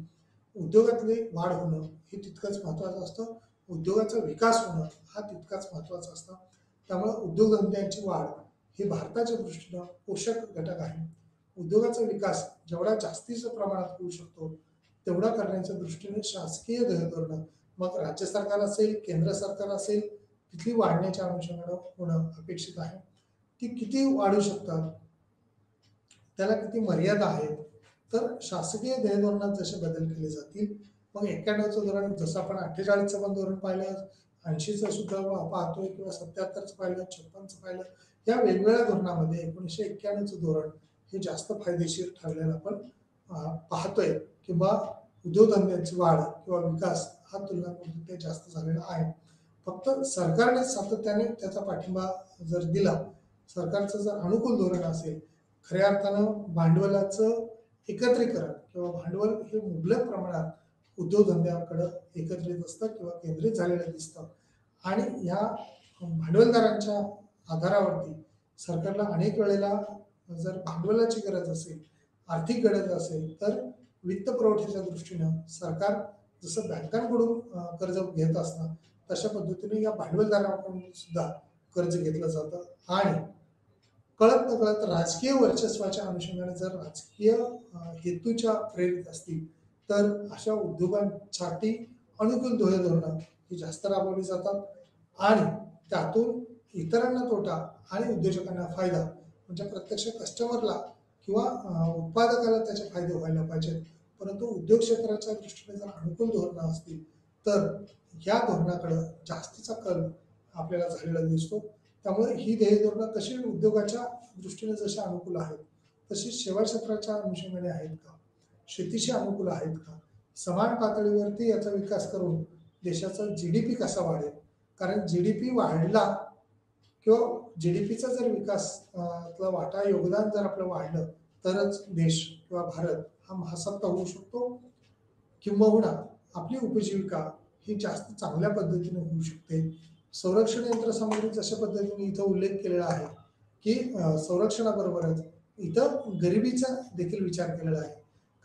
उद्योगातली वाढ होणं हे तितकंच महत्वाचं असतं. उद्योगाचा विकास होणं हा तितकाच महत्वाचा असतं. त्यामुळे उद्योगधंद्यांची वाढ ही भारताच्या दृष्टीनं पोषक घटक आहे. उद्योगाचा विकास जेवढा जास्तीच्या प्रमाणात होऊ शकतो तेवढा करण्याच्या दृष्टीने शासकीय ध्येयधोरणं मग राज्य सरकार असेल केंद्र सरकार असेल तिथली वाढण्याच्या अनुषंगानं होणं अपेक्षित आहे. ती किती वाढू शकतात त्याला किती मर्यादा आहेत तर शासकीय ध्येयधोरणात जसे बदल केले जातील मग 91चं धोरण जसं आपण 48चं पण धोरण पाहिलं 80चं सुद्धा पाहतोय किंवा 77चं पाहिलं 56चं पाहिलं या वेगवेगळ्या धोरणामध्ये 1991चं धोरण हे जास्त फायदेशीर ठरलेलं आपण पाहतोय किंवा उद्योगधंद्यांची वाढ किंवा विकास हा तुलनात्मक ते जास्त झालेला आहे. फक्त सरकारने सातत्याने त्याचा पाठिंबा जर दिला सरकारचं जर अनुकूल धोरण असेल खऱ्या अर्थानं भांडवलाचं एकत्रीकरण किंवा भांडवल हे मुबलक प्रमाणात उद्योगधंद्याकडं एकत्रित असतं किंवा केंद्रित झालेलं दिसतं आणि ह्या भांडवलदारांच्या आधारावरती सरकारला अनेक वेळेला जर भांडवलाची गरज असेल आर्थिक गरज असेल तर वित्त पुरवठ्याच्या दृष्टीनं सरकार जसं बँकांकडून कर्ज घेत असतं तशा पद्धतीने या भांडवलदारांकडून सुद्धा कर्ज घेतलं जातं आणि कळत नकळत राजकीय वर्चस्वाच्या अनुषंगाने जर राजकीय हेतूच्या प्रेरित असतील तर अशा उद्योगांसाठी अनुकूल ध्येयधोरणं ही जास्त राबवली जातात आणि त्यातून इतरांना तोटा आणि उद्योजकांना फायदा म्हणजे प्रत्यक्ष कस्टमरला किंवा उत्पादकाला त्याचे फायदे व्हायला पाहिजेत. परंतु उद्योग क्षेत्राच्या दृष्टीने जर अनुकूल धोरणं असतील तर या धोरणाकडे जास्तीचा कल आपल्याला झालेला दिसतो. त्यामुळे ही ध्येयधोरणं कशी उद्योगाच्या दृष्टीने जशी अनुकूल आहेत तशी सेवा क्षेत्राच्या अनुषंगाने आहेत का, शेतीशी अनुकूल आहेत का, समान पातळीवरती याचा विकास करून देशाचा GDP कसा वाढेल. कारण GDP वाढला किंवा GDPचा जर विकास वाटा योगदान जर आपलं वाढलं तरच देश किंवा भारत हा महासत्ता होऊ शकतो किंबहुना आपली उपजीविका ही जास्त चांगल्या पद्धतीने होऊ शकते. संरक्षण यंत्रसामग्री जशा पद्धतीने इथं उल्लेख केलेला आहे की संरक्षणाबरोबरच इथं गरिबीचा देखील विचार केलेला आहे.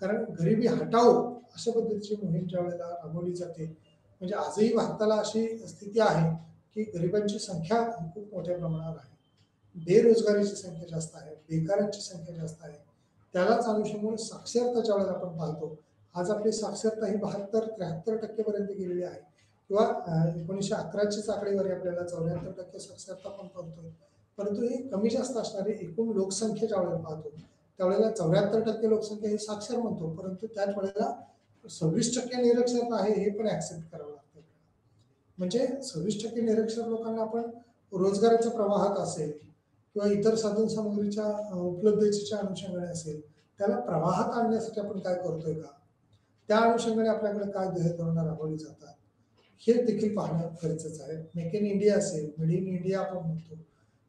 कारण गरिबी हटाओ अशा पद्धतीची मोहीम ज्या वेळेला राबवली जाते म्हणजे आजही भारताला अशी स्थिती आहे की गरिबांची संख्या खूप मोठ्या प्रमाणावर आहे, बेरोजगारीची संख्या जास्त आहे, बेकारांची संख्या जास्त आहे. त्यालाच अनुषंगाने साक्षरता ज्या वेळेला आपण पाहतो आज आपली साक्षरता ही 72-73% पर्यंत गेलेली आहे किंवा 1911ची आकडेवारी आपल्याला 74% साक्षरता पण पाहतोय. परंतु ही कमी जास्त असणारी एकूण लोकसंख्या ज्या वेळेला पाहतो त्यावेळेला 74% लोकसंख्या ही साक्षर म्हणतो परंतु त्याच वेळेला 26% निरक्षर आहे हे पण ऍक्सेप्ट करावं लागतं. म्हणजे 26% निरक्षर लोकांना आपण रोजगाराच्या प्रवाहात असेल किंवा इतर साधन सामग्रीच्या उपलब्धतेच्या अनुषंगाने असेल त्याला प्रवाहात आणण्यासाठी आपण काय करतोय का, त्या अनुषंगाने आपल्याकडे काय ध्येयधोरणं राबवली जातात हे देखील पाहणं गरजेचं आहे. मेक इन इंडिया असेल, मेड इन इंडिया आपण म्हणतो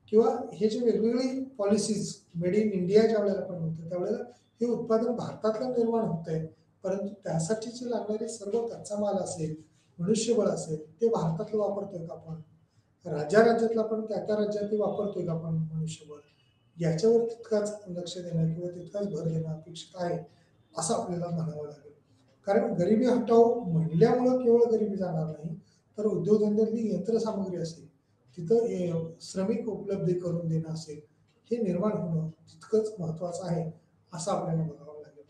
किंवा हे जे वेगवेगळी पॉलिसीज मेड इन इंडिया ज्या वेळेला आपण म्हणतो त्यावेळेला हे उत्पादन भारतातलं निर्माण होत आहे परंतु त्यासाठीची लागणारी सर्व कच्चा माल असेल मनुष्यबळ असेल ते भारतातलं वापरतोय का आपण, राज्यातलं आपण त्या राज्यात वापरतोय का आपण मनुष्यबळ, याच्यावर तितकाच लक्ष देणं किंवा तितकाच भर देणं अपेक्षित आहे असं आपल्याला म्हणावं लागेल. कारण गरिबी हटाओ म्हणल्यामुळं केवळ गरिबी जाणार नाही तर उद्योगधंद्यातली यंत्रसामग्री असेल तिथं श्रमिक उपलब्धी करून देणं असेल हे निर्माण होणं तितकंच महत्वाचं आहे असं आपल्याला बघावं लागेल.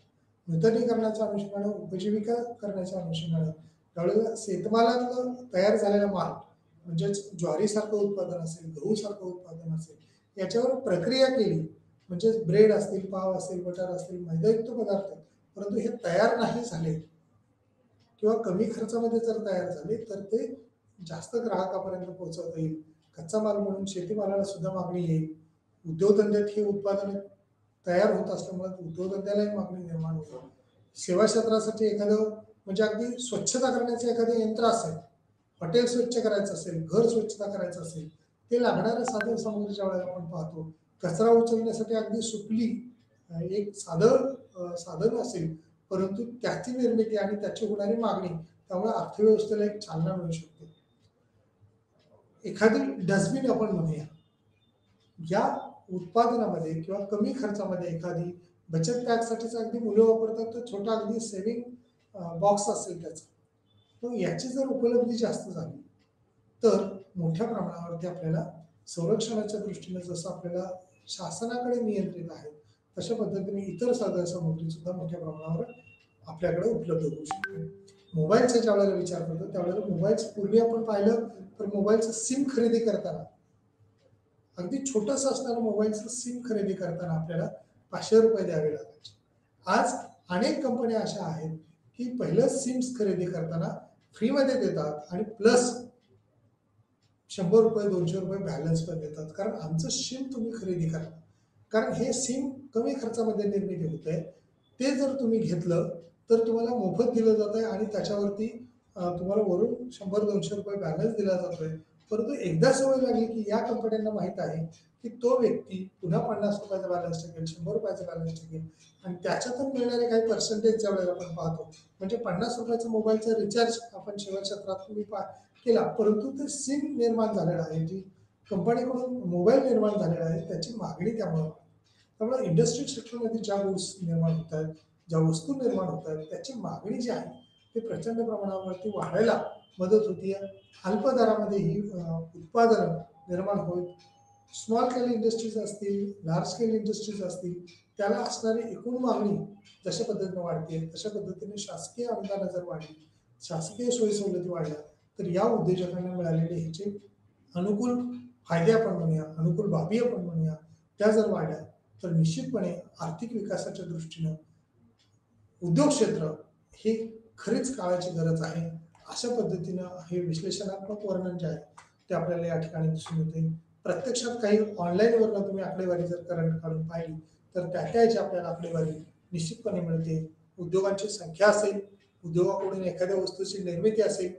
नूतनीकरणाच्या अनुषंगानं उपजीविका करण्याच्या अनुषंगानं त्यावेळेला शेतमालातलं तयार झालेला माल म्हणजेच ज्वारीसारखं उत्पादन असेल, गहूसारखं उत्पादन असेल याच्यावर प्रक्रिया केली म्हणजे ब्रेड असतील, पाव असतील, बटर असतील, मैदायुक्त पदार्थ आहेत, परंतु हे तयार नाही झाले किंवा कमी खर्चामध्ये जर तयार झाले तर ते जास्त ग्राहकापर्यंत पोहोचवता येईल. कच्चा माल म्हणून शेतीमालाला सुद्धा मागणी येईल. उद्योगधंद्यात हे उत्पादन तयार होत असल्यामुळे उद्योगधंद्यालाही मागणी निर्माण होईल. सेवा क्षेत्रासाठी एखादं म्हणजे अगदी स्वच्छता करण्याचं एखादं यंत्र असेल, हॉटेल स्वच्छ करायचं असेल, घर स्वच्छता करायचं असेल, ते लागणाऱ्या साधन सामग्रीच्या वेळेला आपण पाहतो. कचरा उचलण्यासाठी अगदी सुपली एक साधन असेल, परंतु त्याची निर्मिती आणि त्याची होणारी मागणी त्यामुळे अर्थव्यवस्थेला एक चालना मिळू शकते. एखादी डस्टबिन आपण म्हणूया, या उत्पादनामध्ये किंवा कमी खर्चामध्ये एखादी बचत बॅगसाठीच अगदी मुलं वापरतात तर छोटा अगदी सेव्हिंग बॉक्स असेल त्याचा, तर याची जर उपलब्धी जास्त झाली तर मोठ्या प्रमाणावरती आपल्याला संरक्षणाच्या दृष्टीने जसं आपल्याला शासनाकडे नियंत्रित आहे तशा पद्धतीने इतर साधन सामुग्री सुद्धा मोठ्या प्रमाणावर आपल्याकडे उपलब्ध होऊ शकते. मोबाईलचा ज्या वेळेला विचार करतो त्यावेळेला मोबाईलचं पूर्वी आपण पाहिलं तर मोबाईलचं सिम खरेदी करताना अगदी छोटंसं असणारं मोबाईलचं सिम खरेदी करताना आपल्याला 500 रुपये द्यावे लागायचे. आज अनेक कंपन्या अशा आहेत की पहिलं सिम्स खरेदी करताना फ्रीमध्ये देतात आणि प्लस 100 रुपये 200 रुपये बॅलन्स पण देतात, कारण आमचं सिम तुम्ही खरेदी करा. कारण हे सिम कमी खर्चामध्ये निर्मिती होते, ते जर तुम्ही घेतलं तर तुम्हाला मोफत दिलं जात आहे आणि त्याच्यावरती तुम्हाला वरून 100-200 रुपये बॅलन्स दिला जातोय. परंतु एकदा सवय लागली की या कंपन्यांना माहीत आहे की तो व्यक्ती पुन्हा 50 रुपयाचा बॅलन्स टाकेल, 100 रुपयाचा बॅलन्स टाकेल आणि त्याच्यातून मिळणारे काही पर्सेंटेज ज्या वेळेला आपण पाहतो, म्हणजे 50 रुपयाचा मोबाईलचा रिचार्ज आपण सेवा क्षेत्रात तुम्ही केला, परंतु ते सिम निर्माण झालेलं आहे, जी कंपनीकडून मोबाईल निर्माण झालेला आहे त्याची मागणी त्यामुळे इंडस्ट्रियल सेक्टरमध्ये ज्या गुड्स निर्माण होत आहेत, ज्या वस्तू निर्माण होत आहेत त्याची मागणी जी आहे ते प्रचंड प्रमाणावरती वाढायला मदत होती आहे. अल्प दरामध्ये ही उत्पादनं निर्माण होईल. स्मॉल स्केल इंडस्ट्रीज असतील, लार्ज स्केल इंडस्ट्रीज असतील, त्याला असणारी एकूण मागणी जशा पद्धतीने वाढते तशा पद्धतीने शासकीय अनुदानं जर वाढली, शासकीय सोयी सवलती वाढल्या तर या उद्योजकांना मिळालेले ह्याचे अनुकूल फायदे आपण म्हणूया, अनुकूल बाबी आपण म्हणूया, त्या जर वाढल्या तर निश्चितपणे आर्थिक विकासाच्या दृष्टीनं उद्योग क्षेत्र ही खरीच काळाची गरज आहे. अशा पद्धतीनं हे विश्लेषणात्मक वर्णन जे आहे ते आपल्याला या ठिकाणी दिसून येते. प्रत्यक्षात काही ऑनलाईनवरनं तुम्ही आकडेवारी जर करंट काढून पाहिली तर त्याची आपल्याला आकडेवारी निश्चितपणे मिळते. उद्योगांची संख्या असेल, उद्योगाकडून एखाद्या वस्तूची निर्मिती असेल,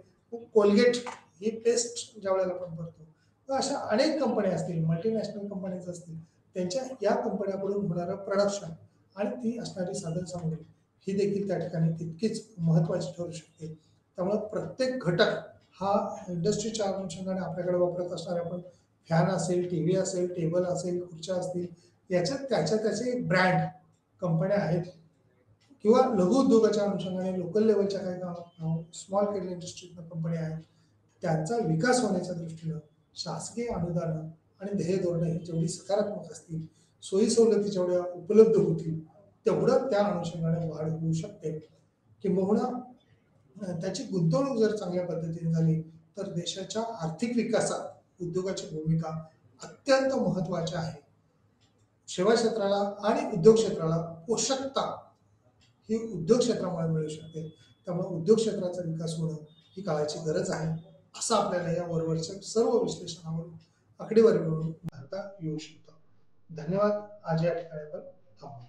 कोलगेट ही पेस्ट ज्या वेळेला आपण भरतो तर अशा अनेक कंपन्या असतील, मल्टीनॅशनल कंपनीज असतील, त्यांच्या या कंपन्याकडून होणारं प्रोडक्शन आणि ती असणारी साधन सामग्री ही देखील त्या ठिकाणी तितकीच महत्त्वाची ठरू शकते. त्यामुळे प्रत्येक घटक हा इंडस्ट्रीच्या अनुषंगाने आपल्याकडे वापरत असणारे आपण फॅन असेल, टीव्ही असेल, टेबल असेल, खुर्च्या असतील, याच्यात त्याचे ब्रँड कंपन्या आहेत किंवा लघु उद्योगाच्या अनुषंगाने लोकल लेवलच्या काही स्मॉल स्केल इंडस्ट्रीजच्या कंपन्या आहेत, त्यांचा विकास होण्याच्या दृष्टीनं शासकीय अनुदानं आणि ध्येय धोरणं ही जेवढी सकारात्मक असतील, सोयी सवलती जेवढ्या उपलब्ध होतील तेवढं त्या अनुषंगाने वाढ होऊ शकते. किंबहुना त्याची गुंतवणूक जर चांगल्या पद्धतीने झाली तर देशाच्या आर्थिक विकासात उद्योगाची भूमिका अत्यंत महत्त्वाची आहे. सेवा क्षेत्राला आणि उद्योग क्षेत्राला पोषकता ही उद्योग क्षेत्रामुळे मिळू शकते. त्यामुळे उद्योग क्षेत्राचा विकास होणं ही काळाची गरज आहे असं आपल्याला या वरवरच्या सर्व विश्लेषणावरून आकडेवारीवरून म्हणता येऊ शकतं. धन्यवाद. आज या ठिकाणी आपण थांबू.